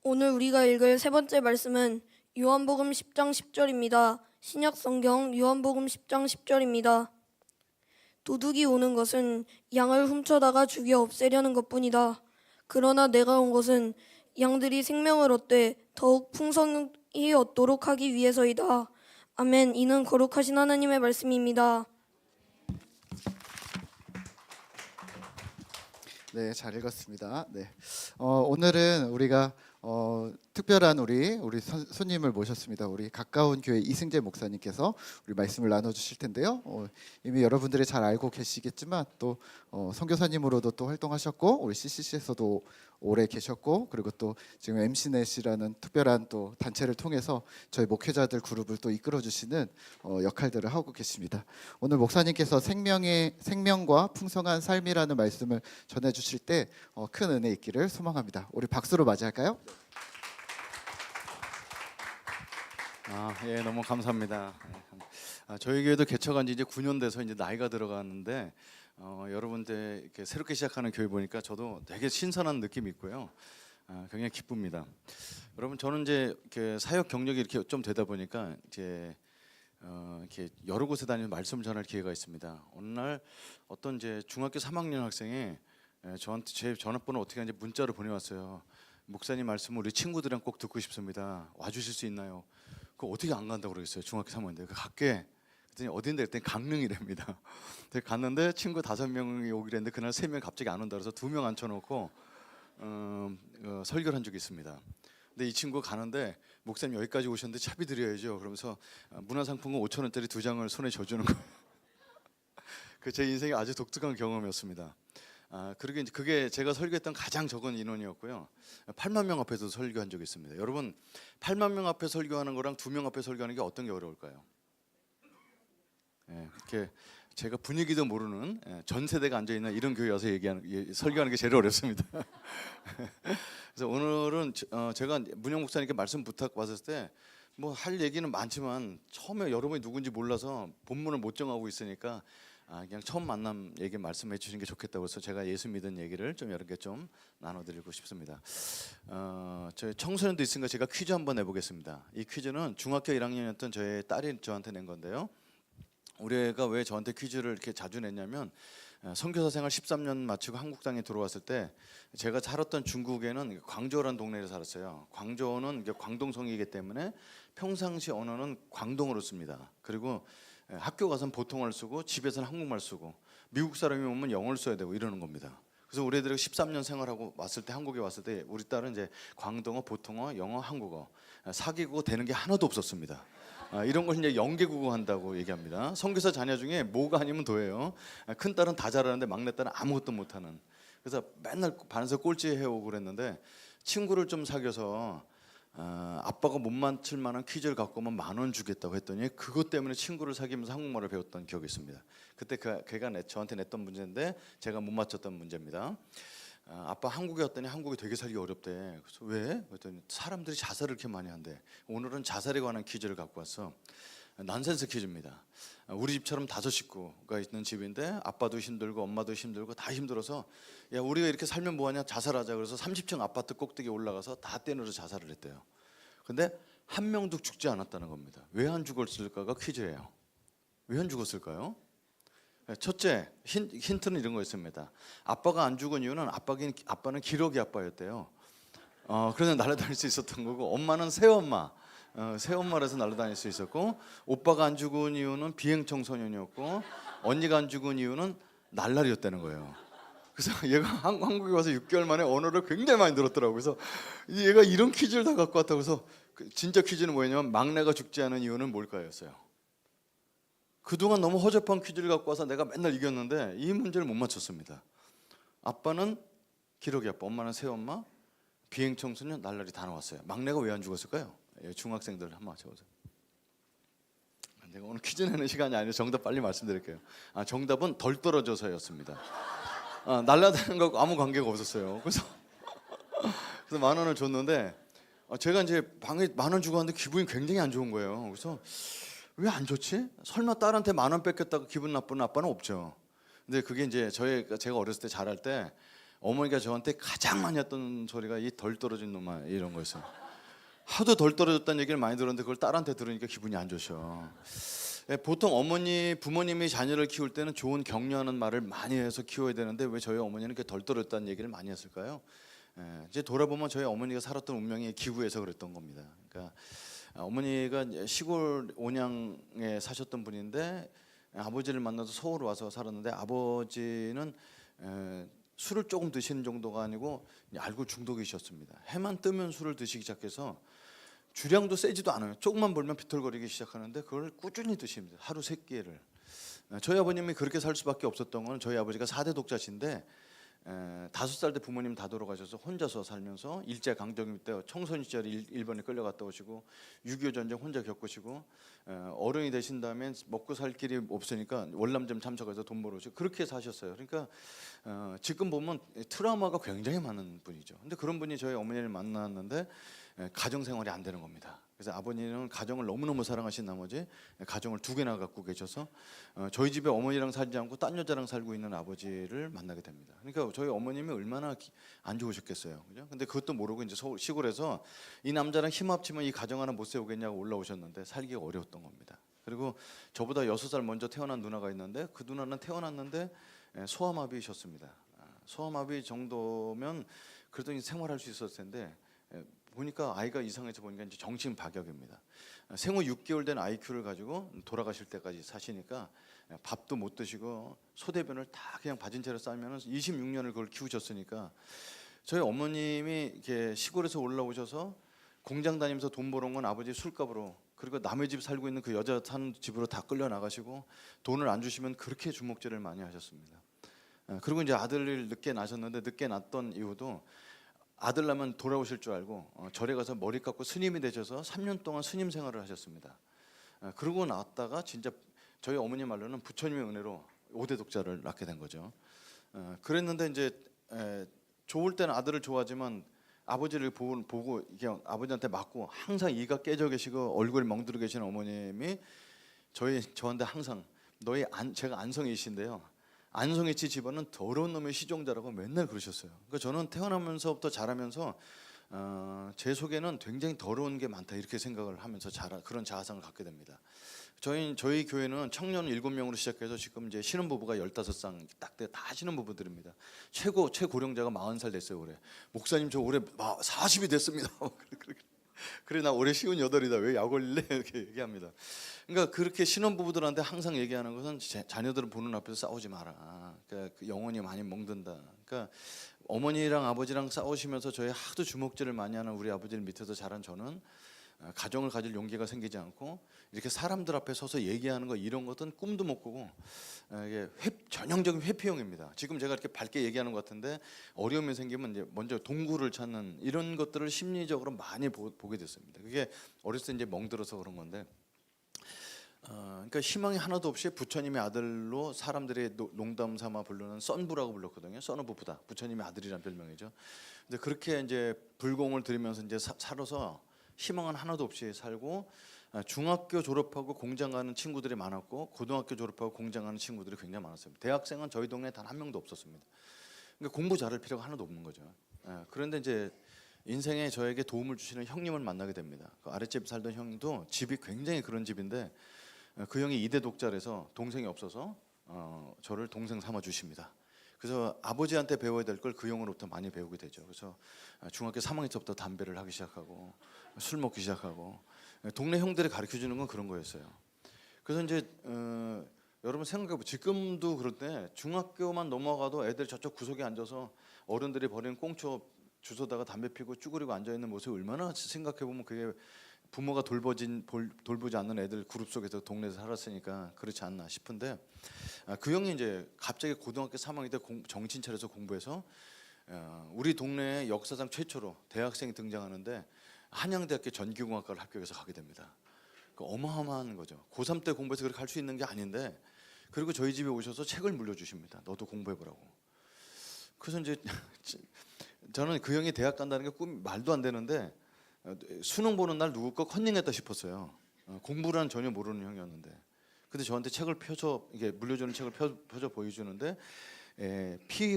오늘 우리가 읽을 세 번째 말씀은 요한복음 10장 10절입니다. 신약 성경 요한복음 10장 10절입니다. 도둑이 오는 것은 양을 훔쳐다가 죽여 없애려는 것뿐이다. 그러나 내가 온 것은 양들이 생명을 얻되 더욱 풍성히 얻도록 하기 위해서이다. 아멘. 이는 거룩하신 하나님의 말씀입니다. 네, 잘 읽었습니다. 네, 오늘은 우리가 특별한 우리 손님을 모셨습니다. 우리 가까운 교회 이승재 목사님께서 우리 말씀을 나눠주실 텐데요. 이미 여러분들이 잘 알고 계시겠지만 또 선교사님으로도 또 활동하셨고 우리 CCC에서도 오래 계셨고 그리고 또 지금 MC넷이라는 특별한 또 단체를 통해서 저희 목회자들 그룹을 또 이끌어주시는 역할들을 하고 계십니다. 오늘 목사님께서 생명과 풍성한 삶이라는 말씀을 전해주실 때 큰 은혜 있기를 소망합니다. 우리 박수로 맞이할까요? 예, 너무 감사합니다. 저희 교회도 개척한 지 이제 9년 돼서 이제 나이가 들어가는데 여러분들 이렇게 새롭게 시작하는 교회 보니까 저도 되게 신선한 느낌이 있고요. 굉장히 기쁩니다. 여러분 저는 이제 이렇게 사역 경력이 이렇게 좀 되다 보니까 이제 이렇게 여러 곳에 다니면서 말씀을 전할 기회가 있습니다. 어느 날 어떤 이제 중학교 3학년 학생이 저한테 제 전화번호 어떻게 하는지 문자로 보내왔어요. 목사님 말씀 우리 친구들이랑 꼭 듣고 싶습니다. 와주실 수 있나요? 그거 어떻게 안 간다고 그러겠어요. 중학교 3학년인데 갈게. 그랬더니 어딘데? 그랬더니 강릉이랍니다. 갔는데 친구 5명이 오기로 했는데 그날 3명 갑자기 안 온다 그래서 2명 앉혀놓고 설교를 한 적이 있습니다. 근데 이 친구가 가는데 목사님 여기까지 오셨는데 차비 드려야죠. 그러면서 문화상품권 5,000원짜리 2장을 손에 져주는 거예요. 그 제 인생의 아주 독특한 경험이었습니다. 그리고 이제 그게 제가 설교했던 가장 적은 인원이었고요. 8만 명 앞에서 설교한 적이 있습니다. 여러분 8만 명 앞에 설교하는 거랑 2명 앞에 설교하는 게 어떤 게 어려울까요? 이렇게 제가 분위기도 모르는 전 세대가 앉아 있는 이런 교회 와서 설교하는 게 제일 어렵습니다. 그래서 오늘은 제가 문영 목사님께 말씀 부탁 받았을 때 뭐 할 얘기는 많지만 처음에 여러분이 누군지 몰라서 본문을 못 정하고 있으니까 그냥 처음 만남 얘기 말씀해 주시는 게 좋겠다고 해서 제가 예수 믿은 얘기를 좀 여러 개 좀 나눠드리고 싶습니다. 저희 청소년도 있으니까 제가 퀴즈 한번 내보겠습니다. 이 퀴즈는 중학교 1학년이었던 저희 딸이 저한테 낸 건데요. 우리 애가 왜 저한테 퀴즈를 이렇게 자주 냈냐면 선교사 생활 13년 마치고 한국 땅에 들어왔을 때 제가 살았던 중국에는 광저우라는 동네에 살았어요. 광저우는 광동성이기 때문에 평상시 언어는 광동어로 씁니다. 그리고 학교 가서는 보통어를 쓰고 집에서는 한국말 쓰고 미국 사람이 오면 영어를 써야 되고 이러는 겁니다. 그래서 우리 애들이 13년 생활하고 왔을 때 한국에 왔을 때 우리 딸은 이제 광동어, 보통어, 영어, 한국어 사개국어 되는 게 하나도 없었습니다. 이런 걸 이제 영계국어 한다고 얘기합니다. 선교사 자녀 중에 뭐가 아니면 도예요. 큰 딸은 다 잘하는데 막내 딸은 아무것도 못하는. 그래서 맨날 반에서 꼴찌 해오고 그랬는데 친구를 좀 사귀어서 아빠가 못 맞힐 만한 퀴즈를 갖고 오면 10,000원 주겠다고 했더니 그것 때문에 친구를 사귀면서 한국말을 배웠던 기억이 있습니다. 그때 걔가 저한테 냈던 문제인데 제가 못 맞췄던 문제입니다. 아빠 한국에 왔더니 한국이 되게 살기 어렵대. 그래서 왜? 그랬더니 사람들이 자살을 이렇게 많이 한대. 오늘은 자살에 관한 퀴즈를 갖고 왔어. 난센스 퀴즈입니다. 우리 집처럼 5 식구가 있는 집인데 아빠도 힘들고 엄마도 힘들고 다 힘들어서 야 우리가 이렇게 살면 뭐하냐 자살하자. 그래서 30층 아파트 꼭대기에 올라가서 다 떼내려 자살을 했대요. 근데 한 명도 죽지 않았다는 겁니다. 왜 안 죽었을까가 퀴즈예요. 왜 안 죽었을까요? 첫째 힌트는 이런 거였습니다. 아빠가 안 죽은 이유는 아빠는 기러기 아빠였대요. 그래서 날아다닐 수 있었던 거고 엄마는 새엄마 새엄마라서 날아다닐 수 있었고 오빠가 안 죽은 이유는 비행 청소년이었고 언니가 안 죽은 이유는 날라리였다는 거예요. 그래서 얘가 한국에 와서 6개월 만에 언어를 굉장히 많이 늘었더라고요. 그래서 얘가 이런 퀴즈를 다 갖고 왔다고 해서 진짜 퀴즈는 뭐냐면 막내가 죽지 않은 이유는 뭘까였어요. 그동안 너무 허접한 퀴즈를 갖고 와서 내가 맨날 이겼는데 이 문제를 못 맞췄습니다. 아빠는 기러기 아빠, 엄마는 새엄마, 비행 청소년, 날라리 다 나왔어요. 막내가 왜 안 죽었을까요? 중학생들 한번 맞춰보세요. 내가 오늘 퀴즈 내는 시간이 아니라 정답 빨리 말씀드릴게요. 정답은 덜 떨어져서였습니다. 날라다니는 거하고 아무 관계가 없었어요. 그래서 10,000원을 줬는데 제가 이제 방에 10,000원 주고 왔는데 기분이 굉장히 안 좋은 거예요. 그래서 왜 안 좋지? 설마 딸한테 10,000원 뺏겼다고 기분 나쁜 아빠는 없죠. 근데 그게 이제 제가 어렸을 때 자랄 때 어머니가 저한테 가장 많이 했던 소리가 이 덜 떨어진 놈아 이런 거였어요. 하도 덜 떨어졌다는 얘기를 많이 들었는데 그걸 딸한테 들으니까 기분이 안 좋죠. 보통 부모님이 자녀를 키울 때는 좋은 격려하는 말을 많이 해서 키워야 되는데 왜 저희 어머니는 이렇게 덜 떨어졌다는 얘기를 많이 했을까요? 이제 돌아보면 저희 어머니가 살았던 운명이 기구에서 그랬던 겁니다. 그러니까 어머니가 시골 온양에 사셨던 분인데 아버지를 만나서 서울 와서 살았는데 아버지는 술을 조금 드시는 정도가 아니고 알코올 중독이셨습니다. 해만 뜨면 술을 드시기 시작해서 주량도 세지도 않아요. 조금만 벌면 비틀거리기 시작하는데 그걸 꾸준히 드십니다. 하루 3끼를. 저희 아버님이 그렇게 살 수밖에 없었던 건 저희 아버지가 4대 독자신데 5살 때 부모님 다 돌아가셔서 혼자서 살면서 일제 강점기 때 청소년 시절에 일본에 끌려갔다 오시고 6.25 전쟁 혼자 겪으시고 어른이 되신 다음에 먹고 살 길이 없으니까 월남전 참석해서 돈 벌어오시고 그렇게 사셨어요. 그러니까 지금 보면 트라우마가 굉장히 많은 분이죠. 근데 그런 분이 저희 어머니를 만났는데 가정 생활이 안 되는 겁니다. 그래서 아버님은 가정을 너무너무 사랑하신 나머지 가정을 2개나 갖고 계셔서 저희 집에 어머니랑 살지 않고 딴 여자랑 살고 있는 아버지를 만나게 됩니다. 그러니까 저희 어머님이 얼마나 안 좋으셨겠어요. 그죠? 근데 그것도 모르고 이제 서울 시골에서 이 남자랑 힘 합치면 이 가정 하나 못 세우겠냐고 올라오셨는데 살기가 어려웠던 겁니다. 그리고 저보다 6살 먼저 태어난 누나가 있는데 그 누나는 태어났는데 소아마비셨습니다. 소아마비 정도면 그래도 생활할 수 있었을 텐데 보니까 아이가 이상해서 보니까 이제 정신 박약입니다. 생후 6개월 된 IQ를 가지고 돌아가실 때까지 사시니까 밥도 못 드시고 소대변을 다 그냥 받은 채로 싸면 26년을 그걸 키우셨으니까 저희 어머님이 이렇게 시골에서 올라오셔서 공장 다니면서 돈 벌어온 건 아버지 술값으로 그리고 남의 집 살고 있는 그 여자 사는 집으로 다 끌려 나가시고 돈을 안 주시면 그렇게 주먹질을 많이 하셨습니다. 그리고 이제 아들을 늦게 낳으셨는데 늦게 낳았던 이유도 아들 낳으면 돌아오실 줄 알고 절에 가서 머리 깎고 스님이 되셔서 3년 동안 스님 생활을 하셨습니다. 그러고 나왔다가 진짜 저희 어머니 말로는 부처님의 은혜로 5대 독자를 낳게 된 거죠. 그랬는데 이제 좋을 때는 아들을 좋아하지만 아버지를 보고 그냥 아버지한테 맞고 항상 이가 깨져 계시고 얼굴이 멍들어 계시는 어머님이 저한테 항상 제가 안성이신데요. 안성이치 집안은 더러운 놈의 시종자라고 맨날 그러셨어요. 그러니까 저는 태어나면서부터 자라면서 제 속에는 굉장히 더러운 게 많다 이렇게 생각을 하면서 그런 자아상을 갖게 됩니다. 저희 교회는 청년 7명으로 시작해서 지금 이제 신혼부부가 15쌍 딱 다 신혼부부들입니다. 최고령자가 40살 됐어요 올해. 목사님 저 올해 40이 됐습니다. 그래 나 올해 58이다 왜 약 올릴래 이렇게 얘기합니다. 그러니까 그렇게 신혼부부들한테 항상 얘기하는 것은 자녀들을 보는 앞에서 싸우지 마라. 그러니까 영혼이 많이 멍든다. 그러니까 어머니랑 아버지랑 싸우시면서 저희 하도 주먹질을 많이 하는 우리 아버지를 밑에서 자란 저는 가정을 가질 용기가 생기지 않고 이렇게 사람들 앞에 서서 얘기하는 거 이런 것은 꿈도 못 꾸고 이게 전형적인 회피형입니다. 지금 제가 이렇게 밝게 얘기하는 것 같은데 어려움이 생기면 이제 먼저 동굴을 찾는 이런 것들을 심리적으로 많이 보게 됐습니다. 그게 어렸을 때 이제 멍들어서 그런 건데 그러니까 희망이 하나도 없이 부처님의 아들로 사람들이 농담 삼아 부르는 썬부라고 불렀거든요. 썬오브 부다 부처님의 아들이란 별명이죠. 근데 그렇게 이제 불공을 들이면서 이제 살아서 희망은 하나도 없이 살고 중학교 졸업하고 공장 가는 친구들이 많았고 고등학교 졸업하고 공장 가는 친구들이 굉장히 많았습니다. 대학생은 저희 동네에 단 한 명도 없었습니다. 그러니까 공부 잘할 필요가 하나도 없는 거죠. 그런데 이제 인생에 저에게 도움을 주시는 형님을 만나게 됩니다. 그 아랫집 살던 형도 집이 굉장히 그런 집인데 그 형이 2대 독자라서 동생이 없어서 저를 동생 삼아 주십니다. 그래서 아버지한테 배워야 될 걸 그 형으로부터 많이 배우게 되죠. 그래서 중학교 3학년 때부터 담배를 하기 시작하고 술 먹기 시작하고 동네 형들이 가르쳐 주는 건 그런 거였어요. 그래서 이제 여러분 생각해보면 지금도 그럴 때 중학교만 넘어가도 애들 저쪽 구석에 앉아서 어른들이 버리는 꽁초 주워다가 담배 피고 쭈그리고 앉아 있는 모습이 얼마나 생각해보면 그게 부모가 돌보지 않는 애들 그룹 속에서 동네에서 살았으니까 그렇지 않나 싶은데 그 형이 이제 갑자기 고등학교 3학년 때 정신 차려서 공부해서 우리 동네에 역사상 최초로 대학생이 등장하는데 한양대학교 전기공학과를 합격해서 가게 됩니다. 그러니까 어마어마한 거죠. 고3 때 공부해서 그렇게 할 수 있는 게 아닌데 그리고 저희 집에 오셔서 책을 물려주십니다. 너도 공부해보라고. 그래서 이제 저는 그 형이 대학 간다는 게 말도 안 되는데 수능 보는 날 누구 거 컨닝했다 싶었어요. 공부란 전혀 모르는 형이었는데 근데 저한테 책을 펴서 이게 물려주는 책을 펴서 보여주는데 코피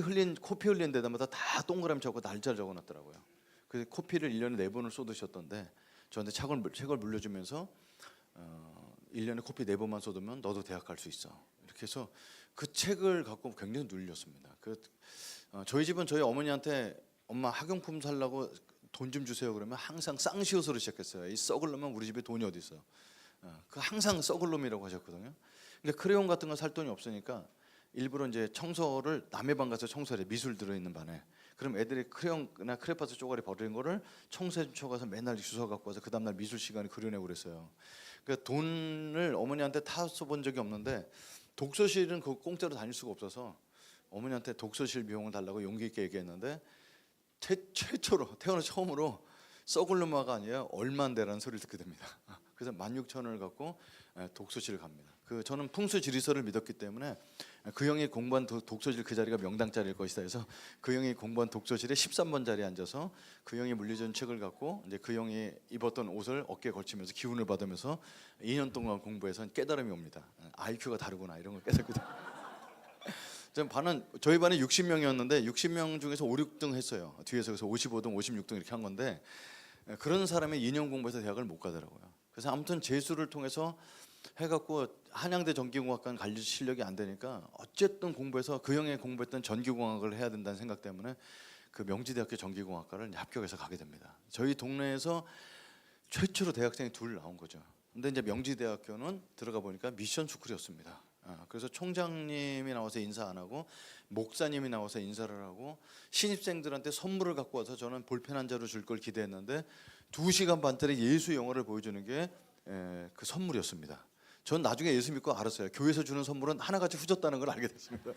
흘린 데다마다 다 동그라미 적고 날짜를 적어놨더라고요. 그 코피를 1년에 4번을 쏟으셨던데 저한테 책을 물려주면서 1년에 코피 4번만 쏟으면 너도 대학 갈 수 있어. 이렇게 해서 그 책을 갖고 굉장히 눌렸습니다. 저희 집은 저희 어머니한테 엄마 학용품 살라고 돈 좀 주세요 그러면 항상 쌍시옷으로 시작했어요. 이 썩을 놈은 우리 집에 돈이 어디 있어. 그 항상 썩을 놈이라고 하셨거든요. 근데 크레용 같은 거 살 돈이 없으니까 일부러 이제 청소를 남의 방 가서 청소를 해. 미술 들어있는 반에. 그럼 애들이 크레용이나 크레파스 쪼가리 버리는 거를 청소해 가서 맨날 주워 갖고 와서 그 다음날 미술 시간에 그려내고 그랬어요. 그러니까 돈을 어머니한테 타서 본 적이 없는데 독서실은 그 공짜로 다닐 수가 없어서 어머니한테 독서실 비용을 달라고 용기 있게 얘기했는데 최초로 태어나서 처음으로 썩을 놈아가 아니라 얼만데라는 소리를 듣게 됩니다. 그래서 16,000원을 갖고 독서실을 갑니다. 저는 풍수지리서를 믿었기 때문에 그 형이 공부한 독서실 그 자리가 명당 자리일 것이다 해서 그 형이 공부한 독서실에 13번 자리에 앉아서 그 형이 물려준 책을 갖고 이제 그 형이 입었던 옷을 어깨에 걸치면서 기운을 받으면서 2년 동안 공부해서 깨달음이 옵니다. IQ가 다르구나 이런 걸 깨닫거든요. 저희 반에 60명이었는데 60명 중에서 5, 6등 했어요. 뒤에서 그래서 55등, 56등 이렇게 한 건데 그런 사람이 2년 공부해서 대학을 못 가더라고요. 그래서 아무튼 재수를 통해서 해갖고 한양대 전기공학과는 갈 실력이 안 되니까 어쨌든 공부해서 그 형이 공부했던 전기공학을 해야 된다는 생각 때문에 그 명지대학교 전기공학과를 합격해서 가게 됩니다. 저희 동네에서 최초로 대학생이 둘 나온 거죠. 근데 이제 명지대학교는 들어가 보니까 미션 스쿨이었습니다. 그래서 총장님이 나와서 인사 안 하고 목사님이 나와서 인사를 하고 신입생들한테 선물을 갖고 와서 저는 볼펜 한 자루 줄 걸 기대했는데 2시간 반짜리 예수 영화를 보여주는 게 그 선물이었습니다. 전 나중에 예수 믿고 알았어요. 교회에서 주는 선물은 하나같이 후졌다는 걸 알게 됐습니다.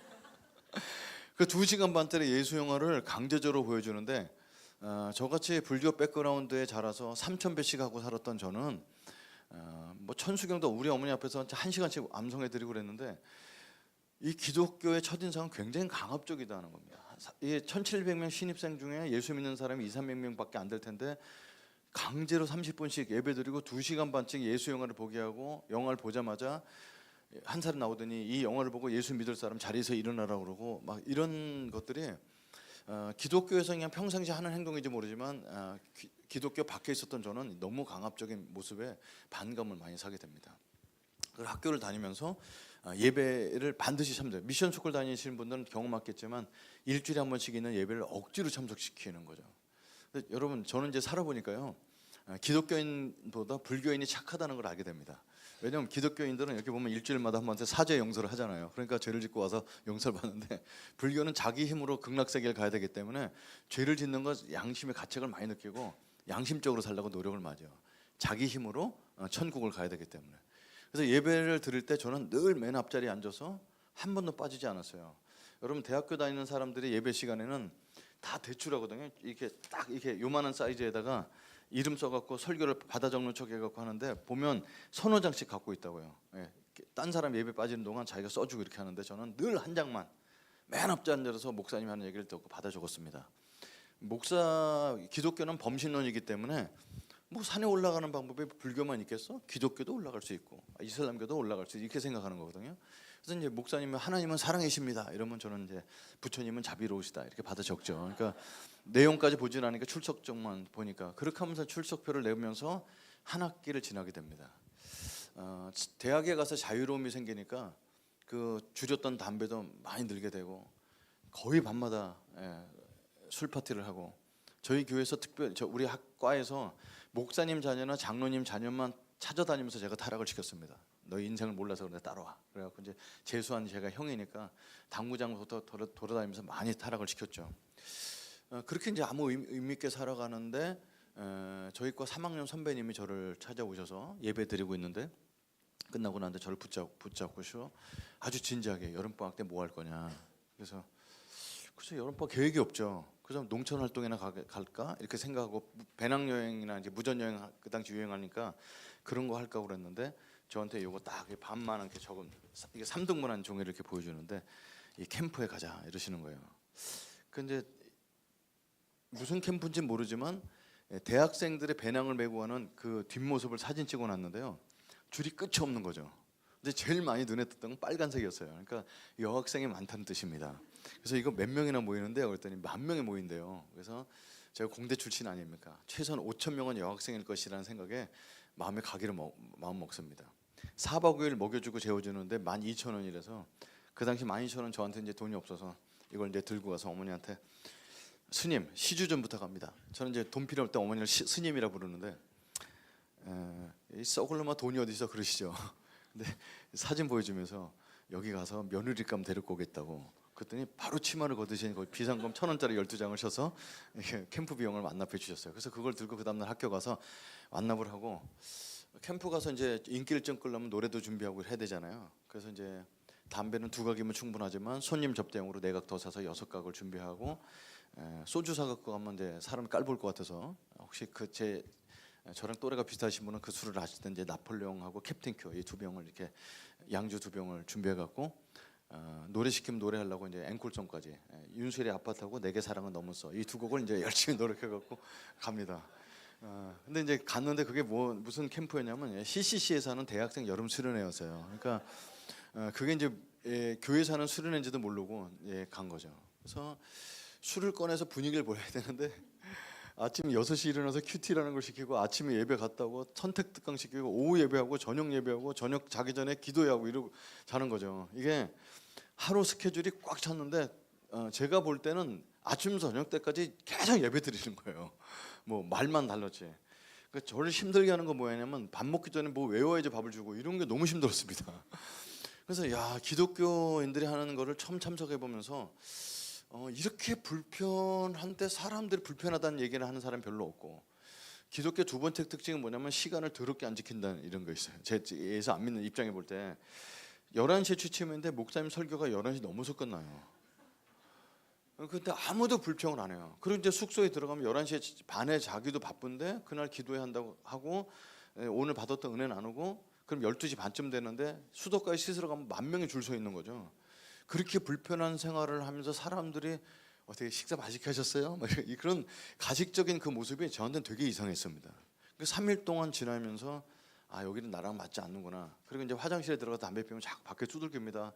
그 2시간 반짜리 예수 영화를 강제적으로 보여주는데 저같이 불교 백그라운드에 자라서 3,000배씩 하고 살았던 저는 뭐 천수경도 우리 어머니 앞에서 1시간씩 암송해드리고 그랬는데 이 기독교의 첫인상은 굉장히 강압적이다는 겁니다. 이 1,700명 신입생 중에 예수 믿는 사람이 2,300명밖에 안 될 텐데 강제로 30분씩 예배드리고 2시간 반씩 예수 영화를 보게 하고 영화를 보자마자 한 사람 나오더니 이 영화를 보고 예수 믿을 사람 자리에서 일어나라고 그러고 막 이런 것들이 기독교에서 그냥 평상시 하는 행동인지 모르지만 기독교 밖에 있었던 저는 너무 강압적인 모습에 반감을 많이 사게 됩니다. 그래서 학교를 다니면서 예배를 반드시 참석. 미션 스쿨 다니시는 분들은 경험하겠지만 일주일에 한 번씩 있는 예배를 억지로 참석시키는 거죠. 여러분 저는 이제 살아보니까요 기독교인보다 불교인이 착하다는 걸 알게 됩니다. 왜냐하면 기독교인들은 여기 보면 일주일마다 한 번씩 사죄 용서를 하잖아요. 그러니까 죄를 짓고 와서 용서를 받는데 불교는 자기 힘으로 극락세계를 가야 되기 때문에 죄를 짓는 것 양심의 가책을 많이 느끼고 양심적으로 살려고 노력을 많이 해요. 자기 힘으로 천국을 가야 되기 때문에. 그래서 예배를 드릴 때 저는 늘 맨 앞자리에 앉아서 한 번도 빠지지 않았어요. 여러분 대학교 다니는 사람들이 예배 시간에는 다 대출하거든요. 이렇게 딱 이렇게 요만한 사이즈에다가 이름 써갖고 설교를 받아 적는 척 해갖고 하는데 보면 서너 장씩 갖고 있다고요. 딴 사람 예배 빠지는 동안 자기가 써주고 이렇게 하는데 저는 늘 한 장만 맨 앞자리에 앉아서 목사님이 하는 얘기를 듣고 받아 적었습니다. 기독교는 범신론이기 때문에 뭐 산에 올라가는 방법이 불교만 있겠어? 기독교도 올라갈 수 있고 이슬람교도 올라갈 수 있고 이렇게 생각하는 거거든요. 그래서 이제 목사님은 하나님은 사랑이십니다. 이러면 저는 이제 부처님은 자비로우시다 이렇게 받아 적죠. 그러니까 내용까지 보진 않으니까 출석적만 보니까 그렇게 하면서 출석표를 내면서 한 학기를 지나게 됩니다. 대학에 가서 자유로움이 생기니까 그 줄였던 담배도 많이 늘게 되고 거의 밤마다 술 파티를 하고 저희 교회에서 특별히 우리 학과에서 목사님 자녀나 장로님 자녀만 찾아다니면서 제가 타락을 시켰습니다. 너 인생을 몰라서 그런데 따라와. 그래갖고 이제 재수한 제가 형이니까 당구장부터 돌아다니면서 많이 타락을 시켰죠. 그렇게 이제 아무 의미 있게 살아가는데 저희 과 3학년 선배님이 저를 찾아오셔서 예배 드리고 있는데 끝나고 나는데 저를 붙잡고서 아주 진지하게 여름방학 때 뭐 할 거냐. 그래서 여름방학 계획이 없죠. 그래서 농촌 활동이나 갈까 이렇게 생각하고 배낭여행이나 이제 무전여행 그 당시 유행하니까 그런 거 할까 그랬는데 저한테 요거 딱 반만 이렇게 적은 이게 3등분한 종이를 이렇게 보여주는데 이 캠프에 가자 이러시는 거예요. 근데 무슨 캠프인지 모르지만 대학생들의 배낭을 메고 가는 그 뒷모습을 사진 찍어놨는데요. 줄이 끝이 없는 거죠. 근데 근데 제일 많이 눈에 띄었던 건 빨간색이었어요. 그러니까 여학생이 많다는 뜻입니다. 그래서 이거 몇 명이나 모이는데요? 그랬더니 10,000명이 모인대요. 그래서 제가 공대 출신 아닙니까? 최소한 5,000명은 여학생일 것이라는 생각에 마음에 가기를 마음 먹습니다. 4박 5일 먹여주고 재워주는데 12,000원이라서 그 당시 12,000원 저한테 이제 돈이 없어서 이걸 이제 들고 가서 어머니한테 스님 시주 좀 부탁합니다. 저는 이제 돈 필요 없을 때 어머니를 스님이라 부르는데 이 썩을 놈아 돈이 어디 있어 그러시죠. 근데 사진 보여주면서 여기 가서 며느리감 데리고 오겠다고. 그랬더니 바로 치마를 걷으신 거기 비상금 1,000원짜리 12장을 셔서 캠프 비용을 완납해 주셨어요. 그래서 그걸 들고 그 다음날 학교 가서 완납을 하고 캠프 가서 이제 인기를 좀 끌려면 노래도 준비하고 해야 되잖아요. 그래서 이제 담배는 2각이면 충분하지만 손님 접대용으로 4각 더 사서 6각을 준비하고 소주 사갖고 가면 이제 사람 깔볼 것 같아서 혹시 저랑 또래가 비슷하신 분은 그 술을 아실 텐데 나폴레옹하고 캡틴 큐 이 2병을 이렇게 양주 2병을 준비해 갖고 노래 시키면 노래하려고 이제 앵콜송까지 윤수일의 아파트하고 내게 사랑은 너무써 이 2곡을 이제 열심히 노력해 갖고 갑니다. 근데 이제 갔는데 그게 무슨 캠프였냐면 CCC에서 하는 대학생 여름 수련회였어요. 그러니까 그게 이제 교회에서 하는 수련회인지도 모르고 간 거죠. 그래서 술을 꺼내서 분위기를 보여야 되는데 아침 6시 일어나서 큐티라는 걸 시키고 아침에 예배 갔다 오고 선택 특강 시키고 오후 예배하고 저녁 예배하고 저녁 자기 전에 기도하고 이러고 자는 거죠. 이게 하루 스케줄이 꽉 찼는데 제가 볼 때는 아침 저녁 때까지 계속 예배 드리는 거예요. 뭐 말만 달랐지. 그러니까 저를 힘들게 하는 건 뭐냐면 밥 먹기 전에 뭐 외워야지 밥을 주고 이런 게 너무 힘들었습니다. 그래서 야 기독교인들이 하는 거를 처음 참석해 보면서 이렇게 불편한데 사람들이 불편하다는 얘기를 하는 사람 별로 없고 기독교 두 번째 특징은 뭐냐면 시간을 더럽게 안 지킨다는 이런 거 있어요. 제에서 안 믿는 입장에 볼 때 11시에 취침했는데 목사님 설교가 11시 넘어서 끝나요. 근데 아무도 불평을 안 해요. 그리고 이제 숙소에 들어가면 11시 반에 자기도 바쁜데 그날 기도해야 한다고 하고 오늘 받았던 은혜 나누고 그럼 12시 반쯤 되는데 수도까지 씻으러 가면 10,000명이 줄 서 있는 거죠. 그렇게 불편한 생활을 하면서 사람들이 어떻게 식사 맛있게 하셨어요? 그런 가식적인 그 모습이 저한테는 되게 이상했습니다. 3일 동안 지나면서 아 여기는 나랑 맞지 않는구나. 그리고 이제 화장실에 들어가 담배 피우면 자꾸 밖에 두들깁니다.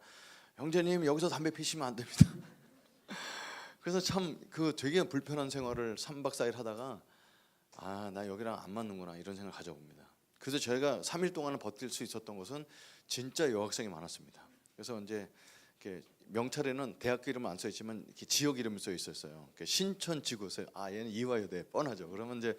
형제님 여기서 담배 피시면 안 됩니다. 그래서 참 그 되게 불편한 생활을 3박 4일 하다가 아 나 여기랑 안 맞는구나 이런 생각을 가져봅니다. 그래서 저희가 3일 동안은 버틸 수 있었던 것은 진짜 여학생이 많았습니다. 그래서 이제 이렇게 명찰에는 대학교 이름은 안 써 있지만 이렇게 지역 이름이 써 있었어요. 신천지구에서 아 얘는 이화여대 뻔하죠. 그러면 이제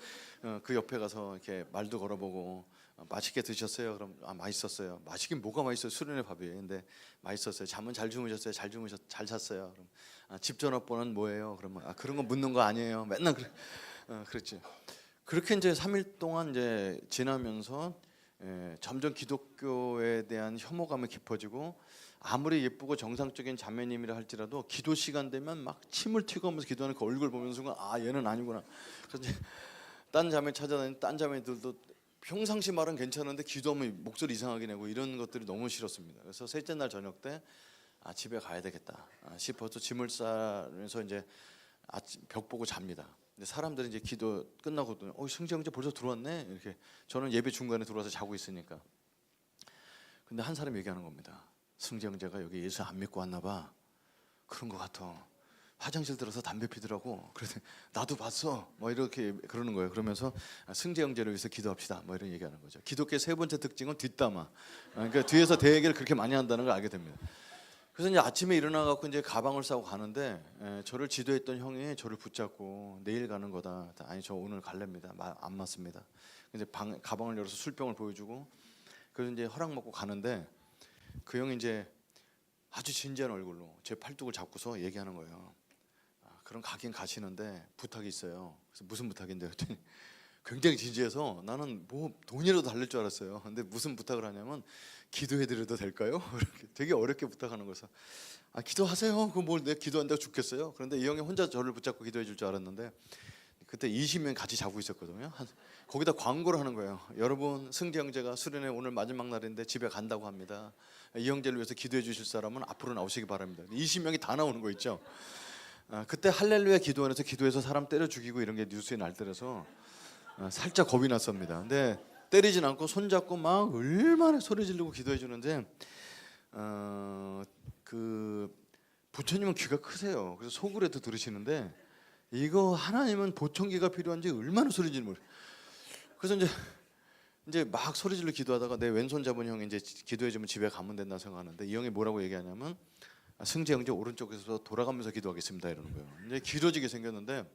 그 옆에 가서 이렇게 말도 걸어보고 맛있게 드셨어요? 그럼 아 맛있었어요. 맛있긴 뭐가 맛있어요? 수련회 밥이. 근데 맛있었어요. 잠은 잘 주무셨어요? 잘 잤어요? 그럼 아, 집 전화번호는 뭐예요? 그러면 아 그런 거 묻는 거 아니에요. 맨날 그랬지. 그렇게 이제 3일 동안 이제 지나면서 점점 기독교에 대한 혐오감이 깊어지고 아무리 예쁘고 정상적인 자매님이라 할지라도 기도 시간 되면 막 침을 튀고하면서 기도하는 그 얼굴 보는 순간 아 얘는 아니구나. 그래서 이제 딴 자매 찾아다니는 딴 자매들도 평상시 말은 괜찮은데 기도하면 목소리 이상하게 내고 이런 것들이 너무 싫었습니다. 그래서 셋째 날 저녁 때 아 집에 가야 되겠다 싶어서 짐을 싸면서 이제 아침 벽 보고 잡니다. 근데 사람들이 이제 기도 끝나고 승재 형제 벌써 들어왔네 이렇게 저는 예배 중간에 들어와서 자고 있으니까. 근데 한 사람이 얘기하는 겁니다. 승재 형제가 여기 예수 안 믿고 왔나 봐. 그런 것 같아. 화장실 들어서 담배 피더라고. 그래서 나도 봤어. 뭐 이렇게 그러는 거예요. 그러면서 승재 형제를 위해서 기도합시다. 뭐 이런 얘기하는 거죠. 기독교의 세 번째 특징은 뒷담화. 그러니까 뒤에서 대얘기를 그렇게 많이 한다는 걸 알게 됩니다. 그래서 이제 아침에 일어나 갖고 이제 가방을 싸고 가는데 저를 지도했던 형이 저를 붙잡고 내일 가는 거다. 아니 저 오늘 갈랍니다. 안 맞습니다. 이제 가방을 열어서 술병을 보여주고 그래서 이제 허락 먹고 가는데 그 형이 이제 아주 진지한 얼굴로 제 팔뚝을 잡고서 얘기하는 거예요. 아, 그럼 가긴 가시는데 부탁이 있어요. 그래서 무슨 부탁인데요? 그랬더니 굉장히 진지해서 나는 뭐 돈이라도 달릴 줄 알았어요. 근데 무슨 부탁을 하냐면 기도해드려도 될까요? 이렇게 되게 어렵게 부탁하는 거여서 아 기도하세요. 그럼 뭘 내가 기도한다고 죽겠어요? 그런데 이 형이 혼자 저를 붙잡고 기도해 줄 줄 알았는데 그때 20명 같이 자고 있었거든요. 거기다 광고를 하는 거예요. 여러분 승재 형제가 수련회 오늘 마지막 날인데 집에 간다고 합니다. 이 형제를 위해서 기도해 주실 사람은 앞으로 나오시기 바랍니다. 20명이 다 나오는 거 있죠. 그때 할렐루야 기도원에서 기도해서 사람 때려 죽이고 이런 게 뉴스에 날때려서 살짝 겁이 났습니다. 근데 때리진 않고 손잡고 막 얼마나 소리 지르고 기도해 주는데 그 부처님은 귀가 크세요. 그래서 속으로도 들으시는데 이거 하나님은 보청기가 필요한지 얼마나 소리 지르는 거예요. 그래서 이제 막 소리 질러 기도하다가 내 왼손 잡은 형이 이제 기도해 주면 집에 가면 된다 생각하는데 이 형이 뭐라고 얘기하냐면 승재 형제 오른쪽에서 돌아가면서 기도하겠습니다 이러는 거예요. 이제 길어지게 생겼는데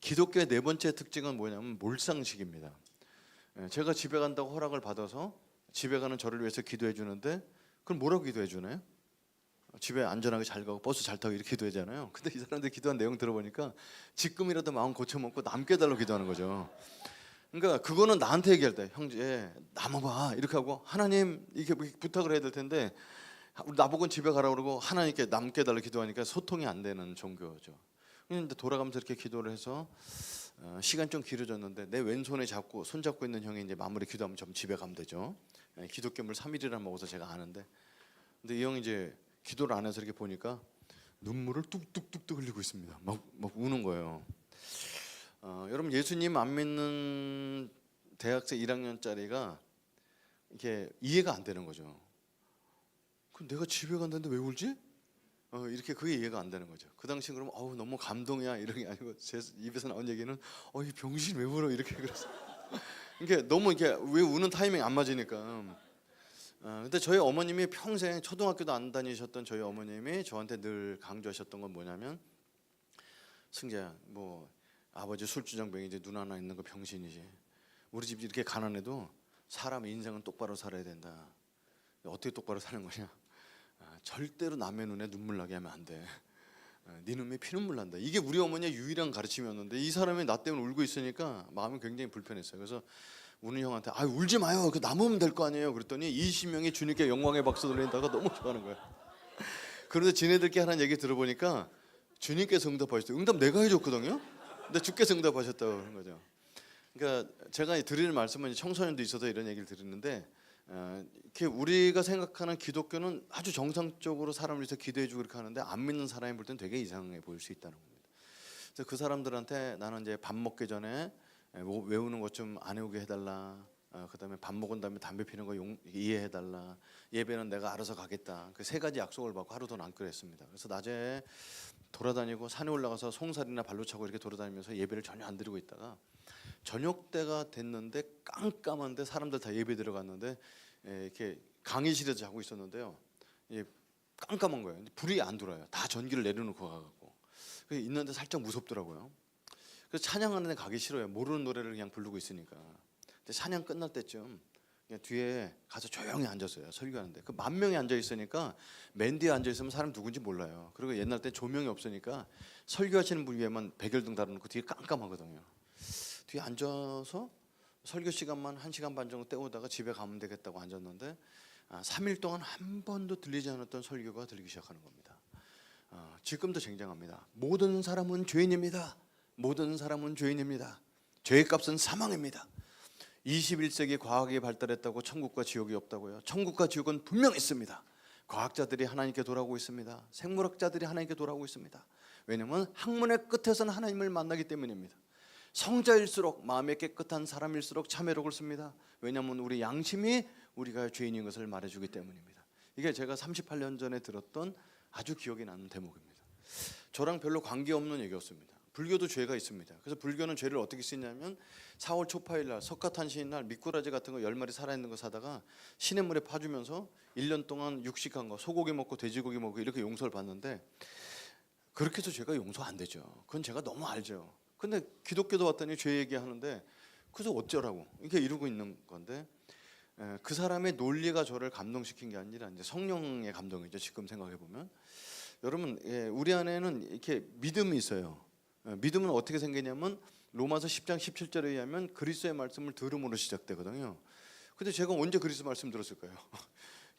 기독교의 네 번째 특징은 뭐냐면 몰상식입니다. 제가 집에 간다고 허락을 받아서 집에 가는 저를 위해서 기도해 주는데 그럼 뭐라고 기도해 주나요? 집에 안전하게 잘 가고 버스 잘 타고 이렇게 기도하잖아요. 근데 이 사람들 기도한 내용 들어보니까 지금이라도 마음 고쳐먹고 남게 달라고 기도하는 거죠. 그러니까 그거는 나한테 얘기할 때 형제 남아봐 이렇게 하고 하나님 이렇게 부탁을 해야 될 텐데 나보고는 집에 가라고 그러고 하나님께 남게 달라고 기도하니까 소통이 안 되는 종교죠. 그런데 돌아가면서 이렇게 기도를 해서 시간 좀 길어졌는데 내 왼손에 잡고 손 잡고 있는 형이 이제 마무리 기도하면 좀 집에 가면 되죠. 기독교물 3일이나 먹어서 제가 아는데 근데 이 형이 이제 기도를 안 해서 이렇게 보니까 눈물을 뚝뚝뚝뚝 흘리고 있습니다. 막 우는 거예요. 여러분 예수님 안 믿는 대학생 1학년짜리가 이렇게 이해가 안 되는 거죠. 그럼 내가 집에 간다는데 왜 울지? 이렇게 그게 이해가 안 되는 거죠. 그 당시 그러면 너무 감동이야 이런 게 아니고 제 입에서 나온 얘기는 이 병신 왜 울어 이렇게 그랬어. 이게 너무 이렇게 왜 우는 타이밍이 안 맞으니까. 근데 저희 어머님이 평생 초등학교도 안 다니셨던 저희 어머님이 저한테 늘 강조하셨던 건 뭐냐면 승재야 뭐 아버지 술주정뱅이지 눈 하나 있는 거 병신이지. 우리 집 이렇게 가난해도 사람의 인생은 똑바로 살아야 된다. 어떻게 똑바로 사는 거냐? 절대로 남의 눈에 눈물 나게 하면 안 돼. 네 눈에 피눈물 난다. 이게 우리 어머니의 유일한 가르침이었는데 이 사람이 나 때문에 울고 있으니까 마음이 굉장히 불편했어요. 그래서 우는 형한테 울지 마요. 그 남으면 될 거 아니에요. 그랬더니 20명이 주님께 영광의 박수 돌린다가 너무 좋아하는 거예요. 그런데 지네들끼리 하는 얘기 들어보니까 주님께서 응답하셨어요. 응답 내가 해줬거든요. 근데 주께서 응답하셨다고 그런 거죠. 그러니까 제가 드리는 말씀은 청소년도 있어서 이런 얘기를 드리는데 이렇게 우리가 생각하는 기독교는 아주 정상적으로 사람을 위해서 기도해주고 그렇게 하는데 안 믿는 사람이 볼 땐 되게 이상해 보일 수 있다는 겁니다. 그래서 그 사람들한테 나는 이제 밥 먹기 전에 외우는 것 좀 안 외우게 해달라. 그다음에 밥 먹은 다음에 담배 피는 거 이해해달라. 예배는 내가 알아서 가겠다. 그 세 가지 약속을 받고 하루 더 남기로 했습니다. 그래서 낮에 돌아다니고 산에 올라가서 송사리나 발로 차고 이렇게 돌아다니면서 예배를 전혀 안 드리고 있다가 저녁 때가 됐는데 깜깜한데 사람들 다 예배 들어갔는데 이렇게 강의실에서 자고 있었는데요. 깜깜한 거예요. 불이 안 들어와요. 다 전기를 내려놓고 가갖고 있는데 살짝 무섭더라고요. 그래서 찬양하는 데 가기 싫어요. 모르는 노래를 그냥 부르고 있으니까. 근데 찬양 끝날 때쯤 그냥 뒤에 가서 조용히 앉았어요. 설교하는데 그 10,000명이 앉아 있으니까 맨 뒤에 앉아 있으면 사람 누군지 몰라요. 그리고 옛날 때 조명이 없으니까 설교하시는 분 위에만 백열등 달아놓고 뒤에 깜깜하거든요. 뒤에 앉아서 설교 시간만 1시간 반 정도 때우다가 집에 가면 되겠다고 앉았는데 3일 동안 한 번도 들리지 않았던 설교가 들리기 시작하는 겁니다. 지금도 쟁쟁합니다. 모든 사람은 죄인입니다. 모든 사람은 죄인입니다. 죄의 값은 사망입니다. 21세기 과학이 발달했다고 천국과 지옥이 없다고요. 천국과 지옥은 분명 있습니다. 과학자들이 하나님께 돌아오고 있습니다. 생물학자들이 하나님께 돌아오고 있습니다. 왜냐하면 학문의 끝에서는 하나님을 만나기 때문입니다. 성자일수록 마음이 깨끗한 사람일수록 참회록을 씁니다. 왜냐하면 우리 양심이 우리가 죄인인 것을 말해주기 때문입니다. 이게 제가 38년 전에 들었던 아주 기억에 남는 대목입니다. 저랑 별로 관계없는 얘기였습니다. 불교도 죄가 있습니다. 그래서 불교는 죄를 어떻게 쓰냐면 4월 초파일 날 석가탄신일 날 미꾸라지 같은 거 10마리 살아있는 거 사다가 시냇물에 파주면서 1년 동안 육식한 거 소고기 먹고 돼지고기 먹고 이렇게 용서를 받는데 그렇게 해서 죄가 용서 안 되죠. 그건 제가 너무 알죠. 근데 기독교도 왔더니 죄 얘기하는데 그래서 어쩌라고 이렇게 이러고 있는 건데 그 사람의 논리가 저를 감동시킨 게 아니라 이제 성령의 감동이죠. 지금 생각해 보면 여러분 우리 안에는 이렇게 믿음이 있어요. 믿음은 어떻게 생기냐면 로마서 10장 17절에 의하면 그리스도의 말씀을 들음으로 시작되거든요. 근데 제가 언제 그리스도 말씀 들었을까요?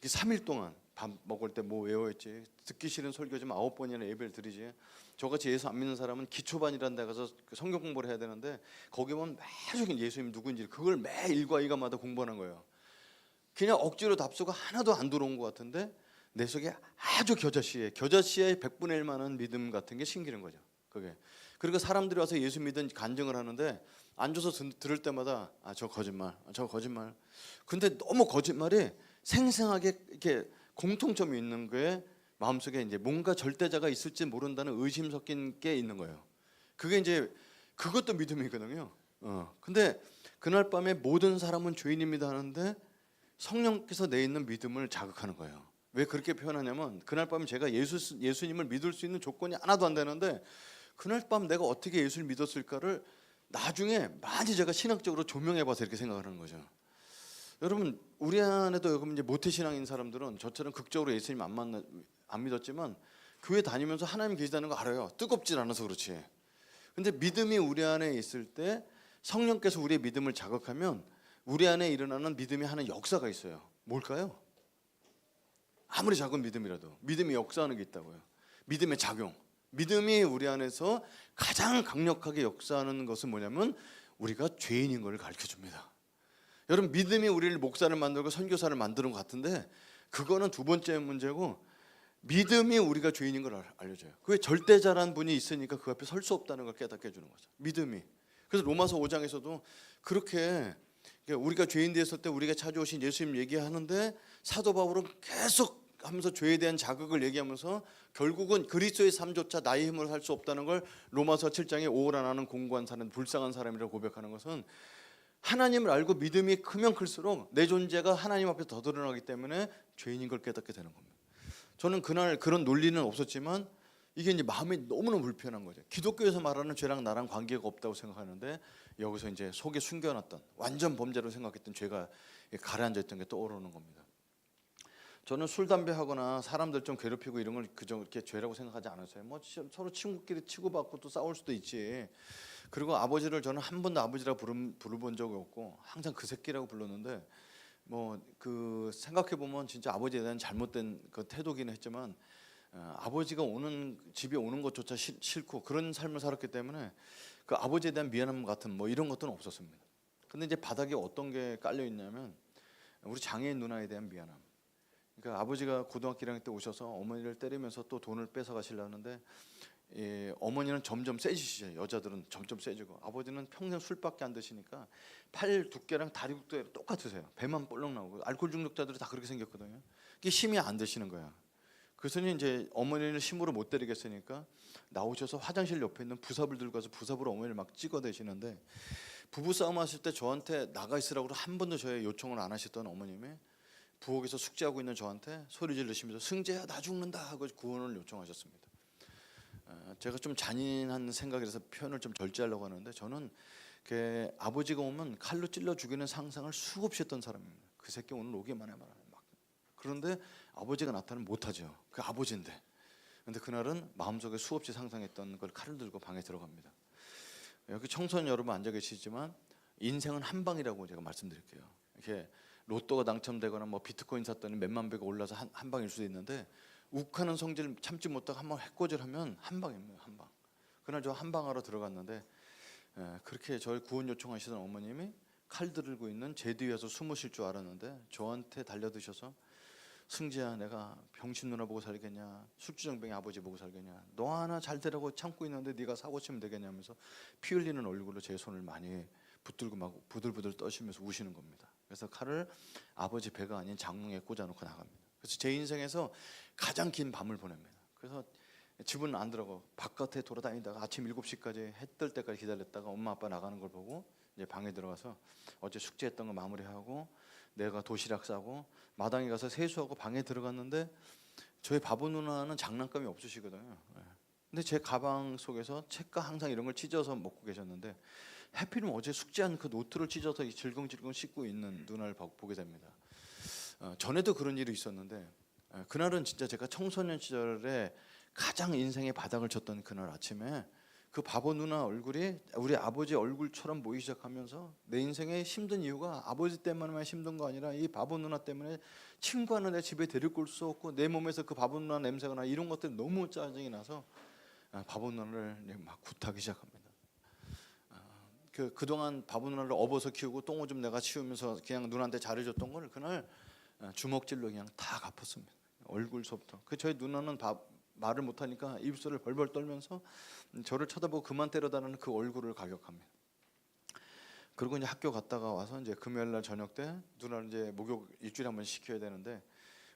3일 동안 밥 먹을 때 뭐 외워했지. 듣기 싫은 설교 좀 9번이나 예배를 드리지. 저같이 예수 안 믿는 사람은 기초반이라는 데 가서 성경 공부를 해야 되는데 거기 보면 매주 예수님 누구인지 그걸 매 일과 이가마다 공부하는 거예요. 그냥 억지로 답수가 하나도 안 들어온 것 같은데 내 속에 아주 겨자씨의 100분의 1만한 믿음 같은 게 생기는 거죠. 그게 그리고 사람들이 와서 예수 믿은 간증을 하는데 앉아서 들을 때마다 저 거짓말, 저 거짓말. 근데 너무 거짓말이 생생하게 이렇게 공통점이 있는 거에 마음속에 이제 뭔가 절대자가 있을지 모른다는 의심 섞인 게 있는 거예요. 그게 이제 그것도 믿음이거든요. 근데 그날 밤에 모든 사람은 죄인입니다 하는데 성령께서 내 있는 믿음을 자극하는 거예요. 왜 그렇게 표현하냐면 그날 밤에 제가 예수님을 믿을 수 있는 조건이 하나도 안 되는데 그날 밤 내가 어떻게 예수를 믿었을까를 나중에 많이 제가 신학적으로 조명해봐서 이렇게 생각하는 거죠. 여러분 우리 안에도 여러분 이제 모태신앙인 사람들은 저처럼 극적으로 예수님 안 믿었지만 교회 다니면서 하나님 계시다는 거 알아요. 뜨겁질 않아서 그렇지. 근데 믿음이 우리 안에 있을 때 성령께서 우리의 믿음을 자극하면 우리 안에 일어나는 믿음이 하는 역사가 있어요. 뭘까요? 아무리 작은 믿음이라도 믿음이 역사하는 게 있다고요. 믿음의 작용. 믿음이 우리 안에서 가장 강력하게 역사하는 것은 뭐냐면 우리가 죄인인 걸 가르쳐 줍니다. 여러분 믿음이 우리를 목사를 만들고 선교사를 만드는 것 같은데 그거는 두 번째 문제고 믿음이 우리가 죄인인 걸 알려줘요. 그게 절대자란 분이 있으니까 그 앞에 설 수 없다는 걸 깨닫게 해주는 거죠. 믿음이. 그래서 로마서 5장에서도 그렇게 우리가 죄인 되었을 때 우리가 찾아오신 예수님 얘기하는데 사도 바울은 계속 하면서 죄에 대한 자극을 얘기하면서 결국은 그리스도의 삶조차 나의 힘으로 할 수 없다는 걸 로마서 7장에 오호라나는 공고한 사람, 불쌍한 사람이라고 고백하는 것은 하나님을 알고 믿음이 크면 클수록 내 존재가 하나님 앞에 더 드러나기 때문에 죄인인 걸 깨닫게 되는 겁니다. 저는 그날 그런 논리는 없었지만 이게 이제 마음이 너무너무 불편한 거죠. 기독교에서 말하는 죄랑 나랑 관계가 없다고 생각하는데 여기서 이제 속에 숨겨놨던 완전 범죄로 생각했던 죄가 가라앉아 있던 게 떠오르는 겁니다. 저는 술 담배 하거나 사람들 좀 괴롭히고 이런 걸 그렇게 죄라고 생각하지 않았어요. 뭐 서로 친구끼리 치고받고 또 싸울 수도 있지. 그리고 아버지를 저는 한 번도 아버지라고 부르본 적이 없고 항상 그 새끼라고 불렀는데 뭐 그 생각해 보면 진짜 아버지에 대한 잘못된 그 태도기는 했지만 아버지가 집에 오는 것조차 싫고 그런 삶을 살았기 때문에 그 아버지에 대한 미안함 같은 뭐 이런 것들은 없었습니다. 근데 이제 바닥에 어떤 게 깔려 있냐면 우리 장애인 누나에 대한 미안함. 그러니까 아버지가 고등학교 1학년 때 오셔서 어머니를 때리면서 또 돈을 뺏어 가시려는데 어머니는 점점 세지시죠. 여자들은 점점 세지고 아버지는 평생 술밖에 안 드시니까 팔 두께랑 다리 두께랑 똑같으세요. 배만 볼록 나오고 알코올 중독자들이 다 그렇게 생겼거든요. 이게 힘이 안 드시는 거야. 그래서 이제 어머니를 힘으로 못 때리겠으니까 나오셔서 화장실 옆에 있는 부삽을 들고 가서 부삽으로 어머니를 막 찍어대시는데 부부싸움 하실 때 저한테 나가 있으라고 한 번도 저의 요청을 안 하셨던 어머님이 부엌에서 숙제하고 있는 저한테 소리 지르시면서 승재야 나 죽는다 하고 구원을 요청하셨습니다. 제가 좀 잔인한 생각이라서 표현을 좀 절제하려고 하는데 저는 그 아버지가 오면 칼로 찔러 죽이는 상상을 수없이 했던 사람입니다. 그 새끼 오늘 오기만 해봐라. 그런데 아버지가 나타나면 못하죠. 그 아버지인데. 근데 그날은 마음속에 수없이 상상했던 걸 칼을 들고 방에 들어갑니다. 여기 청소년 여러분 앉아 계시지만 인생은 한 방이라고 제가 말씀드릴게요. 이렇게 로또가 당첨되거나 뭐 비트코인 샀더니 몇만 배가 올라서 한 방일 수도 있는데 욱하는 성질 참지 못하고 한번 해코지하면 한 방입니다. 한 방. 그날 저 한 방하러 들어갔는데 그렇게 저를 구원 요청하시던 어머님이 칼 들고 있는 제 뒤에서 숨으실 줄 알았는데 저한테 달려드셔서 승지야 내가 병신 누나 보고 살겠냐 술주정뱅이 아버지 보고 살겠냐 너 하나 잘 되라고 참고 있는데 네가 사고 치면 되겠냐면서 피 흘리는 얼굴로 제 손을 많이 붙들고 막 부들부들 떠시면서 우시는 겁니다. 그래서 칼을 아버지 배가 아닌 장롱에 꽂아놓고 나갑니다. 그래서 제 인생에서 가장 긴 밤을 보냅니다. 그래서 집은 안 들어가고 바깥에 돌아다니다가 아침 7시까지 해 뜰 때까지 기다렸다가 엄마 아빠 나가는 걸 보고 이제 방에 들어가서 어제 숙제했던 거 마무리하고 내가 도시락 싸고 마당에 가서 세수하고 방에 들어갔는데 저희 바보 누나는 장난감이 없으시거든요. 근데 제 가방 속에서 책과 항상 이런 걸 찢어서 먹고 계셨는데 하필이면 어제 숙제한 그 노트를 찢어서 질겅질겅 씻고 있는 누나를 보게 됩니다. 전에도 그런 일이 있었는데 그날은 진짜 제가 청소년 시절에 가장 인생의 바닥을 쳤던 그날 아침에 그 바보 누나 얼굴이 우리 아버지 얼굴처럼 보이기 시작하면서 내 인생에 힘든 이유가 아버지 때문에만 힘든 거 아니라 이 바보 누나 때문에 친구하는 내 집에 데리고 올 수 없고 내 몸에서 그 바보 누나 냄새가 나 이런 것들 너무 짜증이 나서 바보 누나를 막 굿하기 시작합니다. 그동안 바보 누나를 업어서 키우고 똥오줌 내가 치우면서 그냥 누나한테 잘해줬던 걸 그날 주먹질로 그냥 다 갚았습니다. 얼굴서부터. 저희 누나는 말을 못하니까 입술을 벌벌 떨면서 저를 쳐다보고 그만 때려다는 그 얼굴을 가격합니다. 그리고 이제 학교 갔다가 와서 이제 금요일 날 저녁 때 누나를 이제 목욕 일주일에 한 번 시켜야 되는데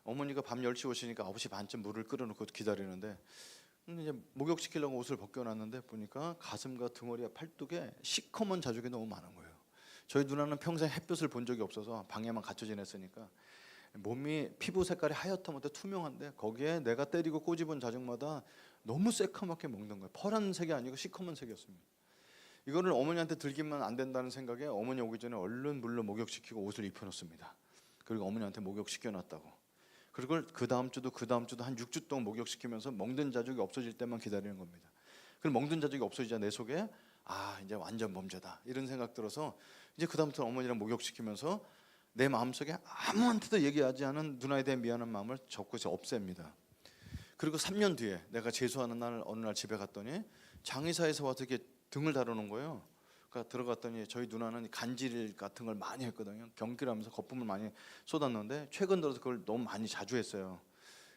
어머니가 밤 10시 오시니까 9시 반쯤 물을 끓여놓고 기다리는데 이제 목욕 시키려고 옷을 벗겨놨는데 보니까 가슴과 등허리와 팔뚝에 시커먼 자국이 너무 많은 거예요. 저희 누나는 평생 햇볕을 본 적이 없어서 방에만 갇혀 지냈으니까 몸이 피부 색깔이 하얗다못해 투명한데 거기에 내가 때리고 꼬집은 자국마다 너무 새카맣게 먹는 거예요. 파란색이 아니고 시커먼 색이었습니다. 이거를 어머니한테 들키면 안 된다는 생각에 어머니 오기 전에 얼른 물로 목욕시키고 옷을 입혀놓습니다. 그리고 어머니한테 목욕시켜놨다고. 그리고 그 다음 주도 한 6주 동안 목욕시키면서 먹는 자국이 없어질 때만 기다리는 겁니다. 그럼 먹는 자국이 없어지자 내 속에 이제 완전 범죄다 이런 생각 들어서 이제 그 다음부터 어머니랑 목욕시키면서 내 마음속에 아무한테도 얘기하지 않은 누나에 대한 미안한 마음을 적고서 없앱니다. 그리고 3년 뒤에 내가 재수하는 날 어느 날 집에 갔더니 장의사에서 와서 이렇게 등을 다루는 거예요. 그러니까 들어갔더니 저희 누나는 간질 같은 걸 많이 했거든요. 경기를 하면서 거품을 많이 쏟았는데 최근 들어서 그걸 너무 많이 자주 했어요.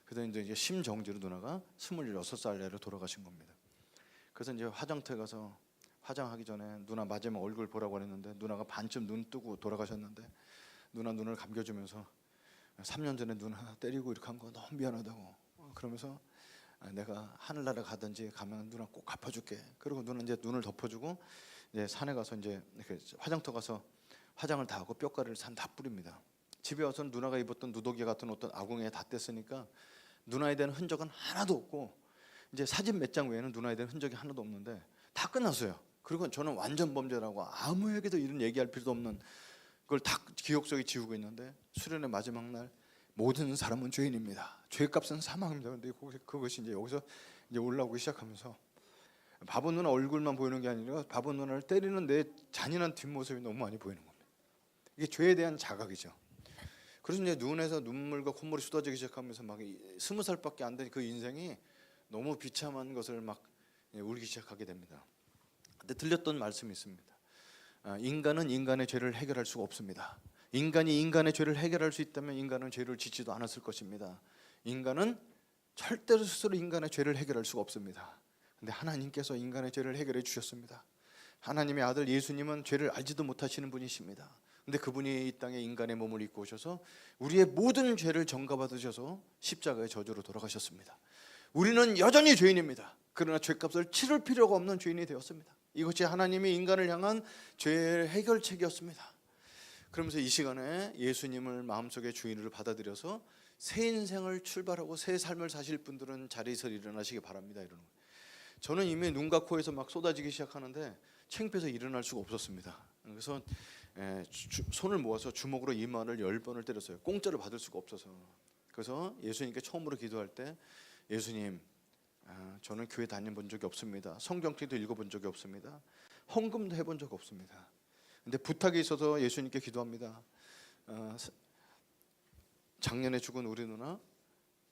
그래서 이제 심정지로 누나가 26살 내로 돌아가신 겁니다. 그래서 이제 화장터에 가서 화장하기 전에 누나 마지막 얼굴 보라고 했는데 누나가 반쯤 눈 뜨고 돌아가셨는데 누나 눈을 감겨주면서 3년 전에 누나 때리고 이렇게 한 거 너무 미안하다고 그러면서 내가 하늘나라 가든지 가면 누나 꼭 갚아줄게. 그리고 누나 이제 눈을 덮어주고 이제 산에 가서 이제 화장터 가서 화장을 다 하고 뼈가루를 산 다 뿌립니다. 집에 와서는 누나가 입었던 누더기 같은 어떤 아궁이에 다 뗐으니까 누나에 대한 흔적은 하나도 없고 이제 사진 몇 장 외에는 누나에 대한 흔적이 하나도 없는데 다 끝났어요. 그리고 저는 완전 범죄라고 아무에게도 이런 얘기할 필요도 없는 그걸 다 기억 속에 지우고 있는데 수련의 마지막 날 모든 사람은 죄인입니다. 죄값은 사망입니다. 근데 그것이 이제 여기서 이제 올라오기 시작하면서 바보 누나 얼굴만 보이는 게 아니라 바보 누나를 때리는 내 잔인한 뒷모습이 너무 많이 보이는 겁니다. 이게 죄에 대한 자각이죠. 그래서 이제 눈에서 눈물과 콧물이 쏟아지기 시작하면서 막 20살밖에 안 된 그 인생이 너무 비참한 것을 막 울기 시작하게 됩니다. 근데 들렸던 말씀이 있습니다. 인간은 인간의 죄를 해결할 수가 없습니다. 인간이 인간의 죄를 해결할 수 있다면 인간은 죄를 짓지도 않았을 것입니다. 인간은 절대로 스스로 인간의 죄를 해결할 수가 없습니다. 근데 하나님께서 인간의 죄를 해결해 주셨습니다. 하나님의 아들 예수님은 죄를 알지도 못하시는 분이십니다. 근데 그분이 이 땅에 인간의 몸을 입고 오셔서 우리의 모든 죄를 전가받으셔서 십자가의 저주로 돌아가셨습니다. 우리는 여전히 죄인입니다. 그러나 죄값을 치를 필요가 없는 죄인이 되었습니다. 이것이 하나님이 인간을 향한 죄의 해결책이었습니다. 그러면서 이 시간에 예수님을 마음속의 주인으로 받아들여서 새 인생을 출발하고 새 삶을 사실 분들은 자리에서 일어나시기 바랍니다. 이러는 거예요. 저는 이미 눈과 코에서 막 쏟아지기 시작하는데 창피해서 일어날 수가 없었습니다. 그래서 손을 모아서 주먹으로 이마를 10번을 때렸어요. 공짜로 받을 수가 없어서. 그래서 예수님께 처음으로 기도할 때 예수님, 저는 교회 다녀본 적이 없습니다. 성경책도 읽어본 적이 없습니다. 헌금도 해본 적 없습니다. 근데 부탁이 있어서 예수님께 기도합니다. 작년에 죽은 우리 누나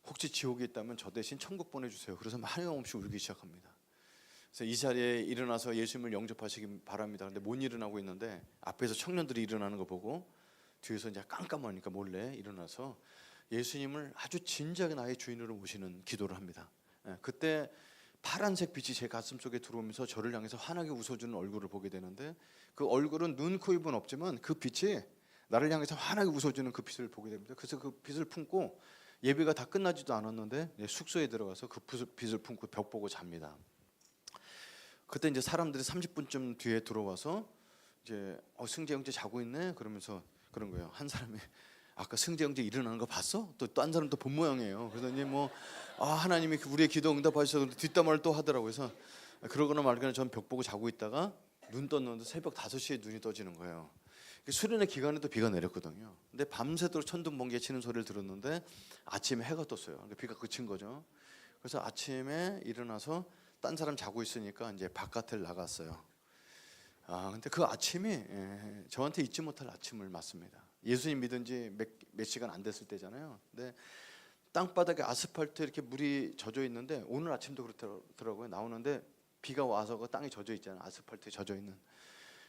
혹시 지옥에 있다면 저 대신 천국 보내주세요. 그래서 하염없이 울기 시작합니다. 그래서 이 자리에 일어나서 예수님을 영접하시기 바랍니다. 근데 못 일어나고 있는데 앞에서 청년들이 일어나는 거 보고 뒤에서 이제 깜깜하니까 몰래 일어나서 예수님을 아주 진지하게 나의 주인으로 모시는 기도를 합니다. 그때 파란색 빛이 제 가슴 속에 들어오면서 저를 향해서 환하게 웃어주는 얼굴을 보게 되는데 그 얼굴은 눈, 코, 입은 없지만 그 빛이 나를 향해서 환하게 웃어주는 그 빛을 보게 됩니다. 그래서 그 빛을 품고 예배가 다 끝나지도 않았는데 숙소에 들어가서 그 빛을 품고 벽 보고 잡니다. 그때 이제 사람들이 30분쯤 뒤에 들어와서 이제 승재 형제 자고 있네 그러면서 그런 거예요. 한 사람이 아까 승재 형제 일어나는 거 봤어? 또 딴 사람 또 본 모양이에요. 그러더니 하나님이 우리의 기도 응답하셔서 뒷담화를 또 하더라고요. 그래서 그러거나 말거나 전 벽 보고 자고 있다가 눈 떴는데 새벽 5시에 눈이 떠지는 거예요. 수련의 기간에도 비가 내렸거든요. 근데 밤새도록 천둥번개 치는 소리를 들었는데 아침에 해가 떴어요. 그러니까 비가 그친 거죠. 그래서 아침에 일어나서 딴 사람 자고 있으니까 이제 바깥을 나갔어요. 근데 그 아침이 저한테 잊지 못할 아침을 맞습니다. 예수님 믿은 지 몇 시간 안 됐을 때잖아요. 근데 땅바닥에 아스팔트에 이렇게 물이 젖어 있는데 오늘 아침도 그렇더라고요. 나오는데 비가 와서 그 땅이 젖어 있잖아요. 아스팔트에 젖어 있는.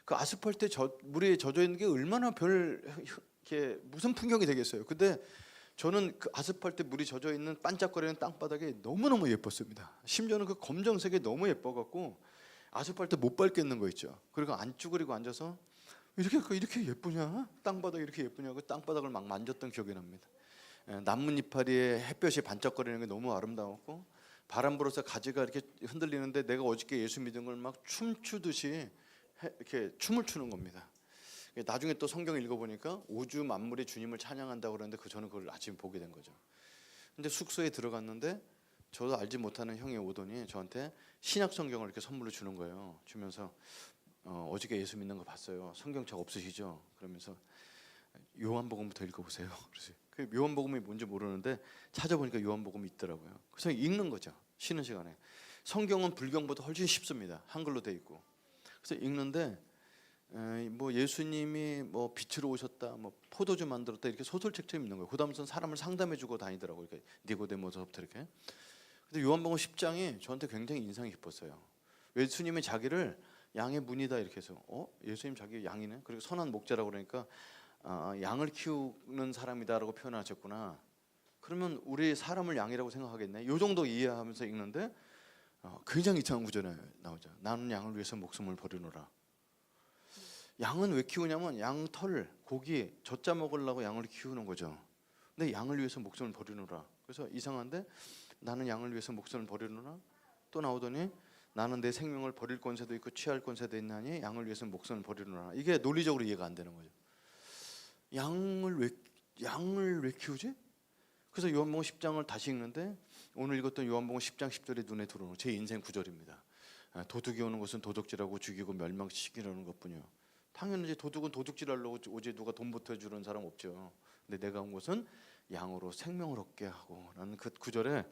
그 아스팔트에 물이 젖어 있는 게 얼마나 이렇게 무슨 풍경이 되겠어요. 근데 저는 그 아스팔트 물이 젖어 있는 반짝거리는 땅바닥이 너무너무 예뻤습니다. 심지어는 그 검정색이 너무 예뻐갖고 아스팔트 못 밟겠는 거 있죠. 그리고 안 쭈그리고 앉아서 이렇게 예쁘냐? 땅바닥이 이렇게 예쁘냐? 그 땅바닥을 막 만졌던 기억이 납니다. 나뭇잎파리에 햇볕이 반짝거리는 게 너무 아름다웠고 바람 불어서 가지가 이렇게 흔들리는데 내가 어저께 예수 믿은 걸 막 춤추듯이 이렇게 춤을 추는 겁니다. 나중에 또 성경 읽어보니까 우주 만물이 주님을 찬양한다고 그러는데 저는 그걸 아침에 보게 된 거죠. 근데 숙소에 들어갔는데 저도 알지 못하는 형이 오더니 저한테 신약 성경을 이렇게 선물로 주는 거예요. 주면서 어저께 예수 믿는 거 봤어요. 성경책 없으시죠? 그러면서 요한복음부터 읽어보세요. 그래서 그 요한복음이 뭔지 모르는데 찾아보니까 요한복음이 있더라고요. 그래서 읽는 거죠. 쉬는 시간에. 성경은 불경보다 훨씬 쉽습니다. 한글로 돼 있고. 그래서 읽는데 뭐 예수님이 뭐 빛으로 오셨다, 뭐 포도주 만들었다 이렇게 소설책처럼 있는 거예요. 그다음부터는 사람을 상담해주고 다니더라고요. 이렇게 니고데모서부터 이렇게. 근데 요한복음 10장이 저한테 굉장히 인상이 깊었어요. 예수님이 자기를 양의 문이다 이렇게 해서 예수님 자기 양이네. 그리고 선한 목자라고 그러니까 양을 키우는 사람이다라고 표현하셨구나. 그러면 우리 사람을 양이라고 생각하겠네. 요 정도 이해하면서 읽는데 굉장히 이상한 구절이 나오죠. 나는 양을 위해서 목숨을 버리노라. 양은 왜 키우냐면 양털, 고기, 젖자 먹으려고 양을 키우는 거죠. 근데 양을 위해서 목숨을 버리노라. 그래서 이상한데 나는 양을 위해서 목숨을 버리노라. 또 나오더니 나는 내 생명을 버릴 권세도 있고 취할 권세도 있나니 양을 위해서 목숨을 버리노라. 이게 논리적으로 이해가 안 되는 거죠. 양을 왜 키우지? 그래서 요한복음 10장을 다시 읽는데 오늘 읽었던 요한복음 10장 10절이 눈에 들어오는 제 인생 구절입니다. 도둑이 오는 것은 도둑질하고 죽이고 멸망시키려는 것뿐이요. 당연히 도둑은 도둑질하려고 오지 누가 돈 보태주는 사람 없죠. 근데 내가 온 것은 양으로 생명을 얻게 하고 라는 그 구절에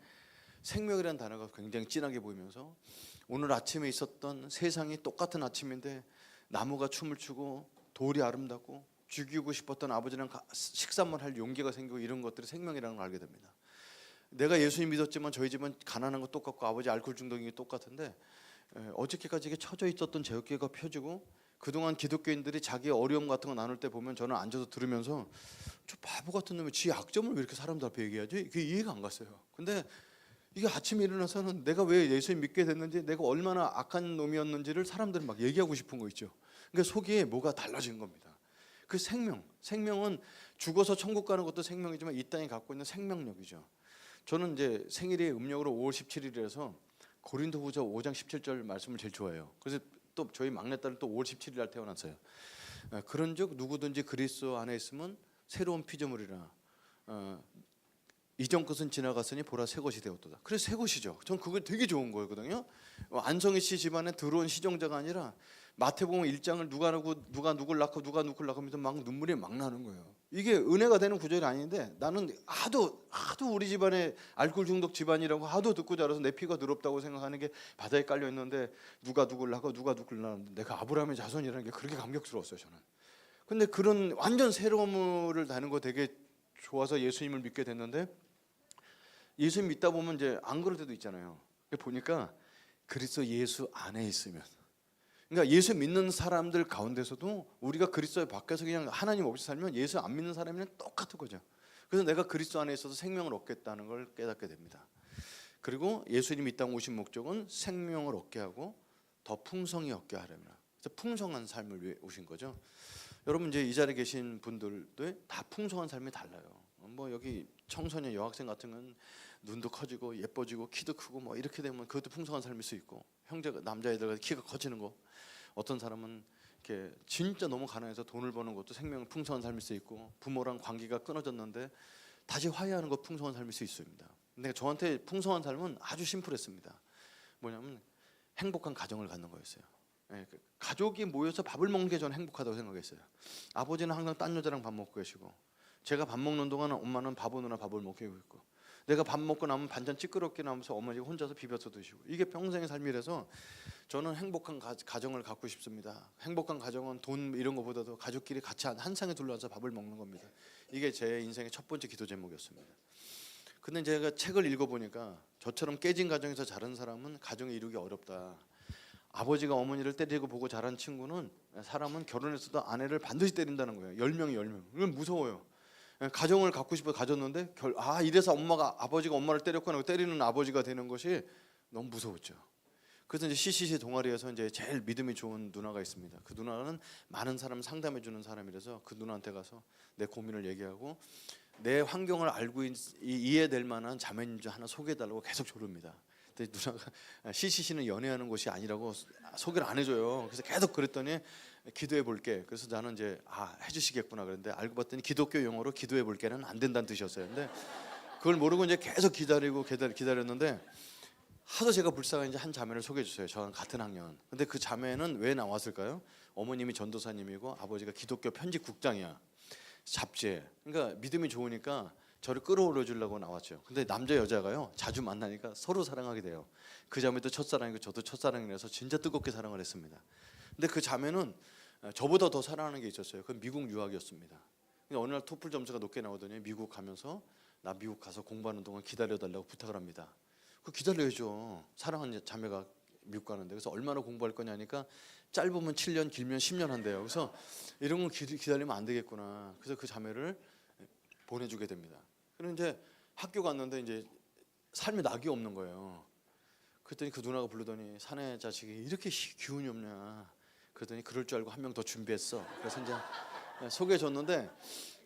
생명이라는 단어가 굉장히 진하게 보이면서 오늘 아침에 있었던 세상이 똑같은 아침인데 나무가 춤을 추고 돌이 아름답고 죽이고 싶었던 아버지랑 식사만 할 용기가 생기고 이런 것들이 생명이라는 걸 알게 됩니다. 내가 예수님 믿었지만 저희 집은 가난한 거 똑같고 아버지 알코올 중독이 똑같은데 어저께까지 이게 쳐져 있었던 제 어깨가 펴지고 그동안 기독교인들이 자기 어려움 같은 거 나눌 때 보면 저는 앉아서 들으면서 저 바보 같은 놈이 지 약점을 왜 이렇게 사람들 앞에 얘기하지? 이게 이해가 안 갔어요. 근데 이게 아침에 일어나서는 내가 왜 예수님 믿게 됐는지 내가 얼마나 악한 놈이었는지를 사람들은 막 얘기하고 싶은 거 있죠. 그러니까 속에 뭐가 달라진 겁니다. 그 생명은 죽어서 천국 가는 것도 생명이지만 이 땅에 갖고 있는 생명력이죠. 저는 이제 생일이 음력으로 5월 17일이라서 고린도후서 5장 17절 말씀을 제일 좋아해요. 그래서 또 저희 막내딸은 또 5월 17일 날 태어났어요. 그런즉 누구든지 그리스도 안에 있으면 새로운 피조물이라 이전 것은 지나갔으니 보라 새 것이 되었도다. 그래서 새 것이죠. 전 그게 되게 좋은 거거든요. 안성희 씨 집안에 들어온 시종자가 아니라 마태복음 1장을 누가 누굴 낳고 누가 누굴 낳고 하면서 막 눈물이 막 나는 거예요. 이게 은혜가 되는 구절이 아닌데 나는 하도 우리 집안에 알코올 중독 집안이라고 하도 듣고 자라서 내 피가 더럽다고 생각하는 게 바다에 깔려 있는데 누가 누굴 낳고 누가 누굴 낳았는데 내가 아브라함의 자손이라는 게 그렇게 감격스러웠어요 저는. 근데 그런 완전 새로움을 다는 거 되게 좋아서 예수님을 믿게 됐는데 예수님 믿다 보면 이제 안 그럴 때도 있잖아요. 보니까 그리스도 예수 안에 있으면 그러니까 예수 믿는 사람들 가운데서도 우리가 그리스도 밖에서 그냥 하나님 없이 살면 예수 안 믿는 사람이랑 똑같은 거죠. 그래서 내가 그리스도 안에 있어서 생명을 얻겠다는 걸 깨닫게 됩니다. 그리고 예수님이 이 땅 오신 목적은 생명을 얻게 하고 더 풍성히 얻게 하려면 그래서 풍성한 삶을 위해 오신 거죠. 여러분 이제 이 자리에 계신 분들도 다 풍성한 삶이 달라요. 뭐 여기 청소년 여학생 같은 건 눈도 커지고 예뻐지고 키도 크고 뭐 이렇게 되면 그것도 풍성한 삶일 수 있고 형제가 남자애들 키가 커지는 거 어떤 사람은 이렇게 진짜 너무 가난해서 돈을 버는 것도 생명 풍성한 삶일 수 있고 부모랑 관계가 끊어졌는데 다시 화해하는 것 풍성한 삶일 수 있습니다. 근데 저한테 풍성한 삶은 아주 심플했습니다. 뭐냐면 행복한 가정을 갖는 거였어요. 가족이 모여서 밥을 먹는 게 저는 행복하다고 생각했어요. 아버지는 항상 딴 여자랑 밥 먹고 계시고 제가 밥 먹는 동안 엄마는 밥 오느라 밥을 먹고 있고 내가 밥 먹고 나면 반찬 찌끄럽게 나면서 어머니가 혼자서 비벼서 드시고 이게 평생의 삶이라서 저는 행복한 가정을 갖고 싶습니다. 행복한 가정은 돈 이런 것보다도 가족끼리 같이 한 상에 둘러앉아 밥을 먹는 겁니다. 이게 제 인생의 첫 번째 기도 제목이었습니다. 근데 제가 책을 읽어보니까 저처럼 깨진 가정에서 자란 사람은 가정을 이루기 어렵다. 아버지가 어머니를 때리고 보고 자란 친구는 사람은 결혼했어도 아내를 반드시 때린다는 거예요. 10명이 10명. 이건 무서워요. 가정을 갖고 싶어 가졌는데 이래서 아버지가 엄마를 때렸구나 때리는 아버지가 되는 것이 너무 무서웠죠. 그래서 이제 CCC 동아리에서 이제 제일 믿음이 좋은 누나가 있습니다. 그 누나는 많은 사람 상담해 주는 사람이라서 그 누나한테 가서 내 고민을 얘기하고 내 환경을 알고 이해될 만한 자매님 하나 소개해 달라고 계속 조릅니다. 근데 누나가 CCC는 연애하는 곳이 아니라고 소개를 안 해줘요. 그래서 계속 그랬더니 기도해 볼게. 그래서 나는 이제 해주시겠구나 그랬는데 알고 봤더니 기독교 용어로 기도해 볼게는 안 된다는 뜻이었어요. 근데 그걸 모르고 이제 계속 기다렸는데 하도 제가 불쌍한 이제 한 자매를 소개해 주세요. 저랑 같은 학년. 근데 그 자매는 왜 나왔을까요? 어머님이 전도사님이고 아버지가 기독교 편집국장이야. 잡지에. 그러니까 믿음이 좋으니까 저를 끌어올려 주려고 나왔죠. 근데 남자 여자가요 자주 만나니까 서로 사랑하게 돼요. 그 자매도 첫사랑이고 저도 첫사랑이라서 진짜 뜨겁게 사랑을 했습니다. 근데 그 자매는 저보다 더 사랑하는 게 있었어요. 그건 미국 유학이었습니다. 근데 어느 날 토플 점수가 높게 나오더니 미국 가면서 나 미국 가서 공부하는 동안 기다려달라고 부탁을 합니다. 그 기다려야죠. 사랑하는 자매가 미국 가는데. 그래서 얼마나 공부할 거냐니까 짧으면 7년 길면 10년 한대요. 그래서 이런 건 기다리면 안 되겠구나. 그래서 그 자매를 보내주게 됩니다. 그리고 이제 학교 갔는데 이제 삶에 낙이 없는 거예요. 그랬더니 그 누나가 부르더니 사내 자식이 이렇게 기운이 없냐. 그랬더니 그럴 줄 알고 한 명 더 준비했어. 그래서 이제 소개해 줬는데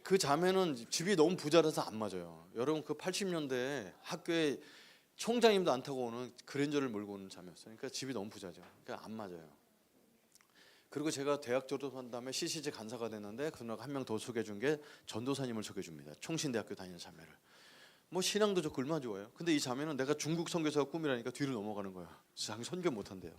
그 자매는 집이 너무 부자라서 안 맞아요. 여러분 그 80년대에 학교에 총장님도 안 타고 오는 그랜저를 몰고 오는 자매였어요. 그러니까 집이 너무 부자죠. 그러니까 안 맞아요. 그리고 제가 대학 졸업한 다음에 CCC 간사가 됐는데 그 누나가 한 명 더 소개해 준 게 전도사님을 소개해 줍니다. 총신대학교 다니는 자매를. 뭐 신앙도 좋고 얼마나 좋아요. 근데 이 자매는 내가 중국 선교사가 꿈이라니까 뒤로 넘어가는 거야. 자기 선교 못 한대요.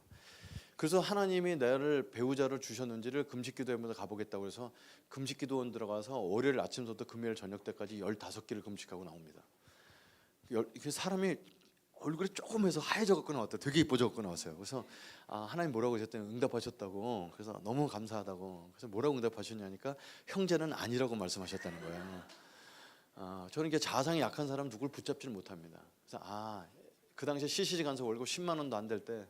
그래서 하나님이 나를 배우자를 주셨는지를 금식기도회마다 가보겠다고 해서 금식기도원 들어가서 월요일 아침부터 금요일 저녁 때까지 15끼를 금식하고 나옵니다. 그 사람이 얼굴이 조금 해서 하얘져갖고 나왔다. 되게 이뻐져갖고 나왔어요. 그래서 하나님 뭐라고 하셨더니 응답하셨다고. 그래서 너무 감사하다고. 그래서 뭐라고 응답하셨냐니까 형제는 아니라고 말씀하셨다는 거예요. 저는 이게 자상이 약한 사람 누굴 붙잡지를 못합니다. 그래서 그 당시에 CCC 간서 월급 10만 원도 안 될 때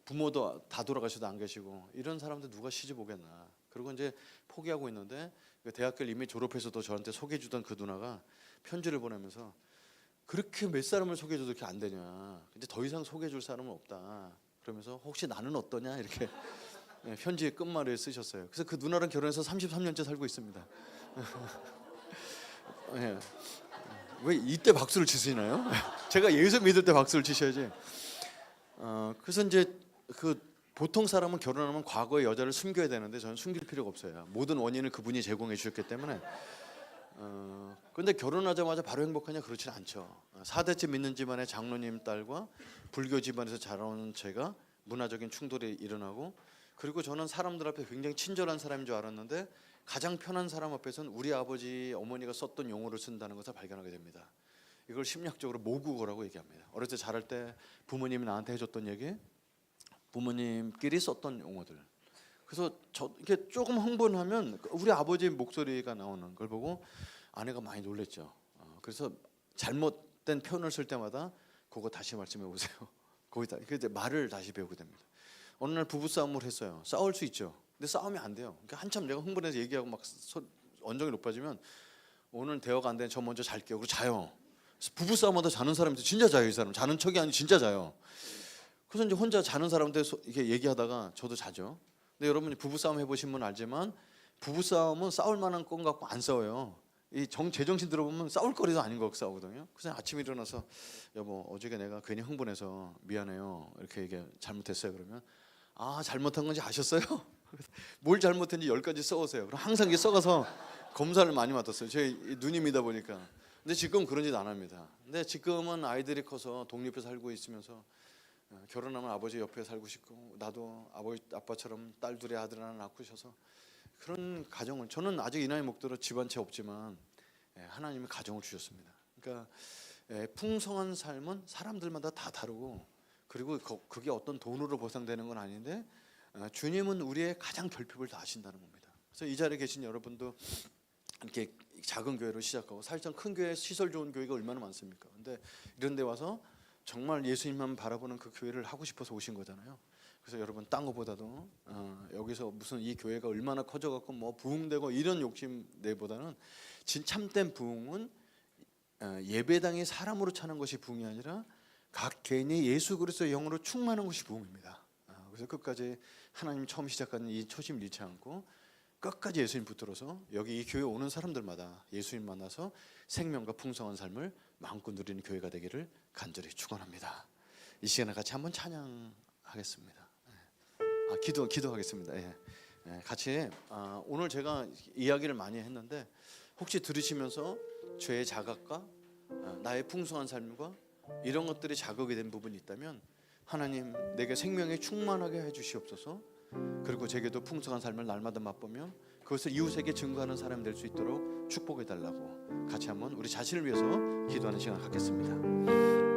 부모도 다 돌아가셔도 안 계시고 이런 사람들 누가 시집 오겠나. 그리고 이제 포기하고 있는데 대학교를 이미 졸업해서도 저한테 소개해 주던 그 누나가 편지를 보내면서 그렇게 몇 사람을 소개해줘도 이렇게 안 되냐. 근데 더 이상 소개해줄 사람은 없다. 그러면서 혹시 나는 어떠냐 이렇게 편지의 끝말에 쓰셨어요. 그래서 그 누나랑 결혼해서 33년째 살고 있습니다. 네. 왜 이때 박수를 치시나요? 제가 예수 믿을 때 박수를 치셔야지. 그래서 이제 그 보통 사람은 결혼하면 과거의 여자를 숨겨야 되는데 저는 숨길 필요가 없어요. 모든 원인을 그분이 제공해 주셨기 때문에. 근데 결혼하자마자 바로 행복하냐? 그렇진 않죠. 4대째 믿는 집안의 장로님 딸과 불교 집안에서 자라온 제가 문화적인 충돌이 일어나고, 그리고 저는 사람들 앞에 굉장히 친절한 사람인 줄 알았는데 가장 편한 사람 앞에서는 우리 아버지 어머니가 썼던 용어를 쓴다는 것을 발견하게 됩니다. 이걸 심리학적으로 모국어라고 얘기합니다. 어릴 때 자랄 때 부모님이 나한테 해줬던 얘기, 부모님끼리 썼던 용어들. 그래서 이렇게 조금 흥분하면 우리 아버지 목소리가 나오는 걸 보고 아내가 많이 놀랬죠. 그래서 잘못된 표현을 쓸 때마다 그거 다시 말씀해 보세요. 거기다 이제 말을 다시 배우게 됩니다. 어느 날 부부 싸움을 했어요. 싸울 수 있죠. 근데 싸우면 안 돼요. 그러니까 한참 내가 흥분해서 얘기하고 막 언성이 높아지면 오늘 대화가 안 되는 저 먼저 잘게요. 그리고 자요. 그래서 부부 싸움하다 자는 사람이 진짜 자요. 이 사람 자는 척이 아니고 진짜 자요. 그래서 이제 혼자 자는 사람들 이렇게 얘기하다가 저도 자죠. 근데 여러분이 부부 싸움 해보신 분 알지만 부부 싸움은 싸울 만한 건 갖고 안 싸워요. 제정신 들어보면 싸울 거리도 아닌 거 갖고 싸우거든요. 그래서 아침에 일어나서 여보 어저께 내가 괜히 흥분해서 미안해요 이렇게 얘기 잘못했어요. 그러면 잘못한 건지 아셨어요? 뭘 잘못했는지 10가지 써오세요. 그럼 항상 이게 써가서 검사를 많이 맡았어요. 제 누님이다 보니까. 근데 지금 그런 짓 안 합니다. 근데 지금은 아이들이 커서 독립해서 살고 있으면서 결혼하면 아버지 옆에 살고 싶고 나도 아빠처럼 딸 둘의 아들 하나 낳고 싶어서 그런 가정을, 저는 아직 이 나이 먹도록 집안 채 없지만 하나님이 가정을 주셨습니다. 그러니까 풍성한 삶은 사람들마다 다 다르고, 그리고 그게 어떤 돈으로 보상되는 건 아닌데 주님은 우리의 가장 결핍을 다 아신다는 겁니다. 그래서 이 자리에 계신 여러분도 이렇게 작은 교회로 시작하고 사실상 큰 교회 시설 좋은 교회가 얼마나 많습니까? 근데 이런 데 와서 정말 예수님만 바라보는 그 교회를 하고 싶어서 오신 거잖아요. 그래서 여러분 딴 거보다도 여기서 무슨 이 교회가 얼마나 커져갖고 뭐 부흥되고 이런 욕심 내보다는 참된 부흥은 예배당이 사람으로 차는 것이 부흥이 아니라 각 개인이 예수 그리스도의 영으로 충만한 것이 부흥입니다. 그래서 끝까지 하나님 처음 시작하는 이 초심 잃지 않고 끝까지 예수님 붙들어서 여기 이 교회 오는 사람들마다 예수님 만나서 생명과 풍성한 삶을 마음껏 누리는 교회가 되기를 간절히 축원합니다. 이 시간에 같이 한번 찬양하겠습니다. 기도하겠습니다. 같이 오늘 제가 이야기를 많이 했는데 혹시 들으시면서 죄의 자각과 나의 풍성한 삶과 이런 것들이 자극이 된 부분이 있다면 하나님 내게 생명이 충만하게 해주시옵소서. 그리고 제게도 풍성한 삶을 날마다 맛보며 그것을 이웃에게 증거하는 사람 될 수 있도록 축복해 달라고 같이 한번 우리 자신을 위해서 기도하는 시간 갖겠습니다.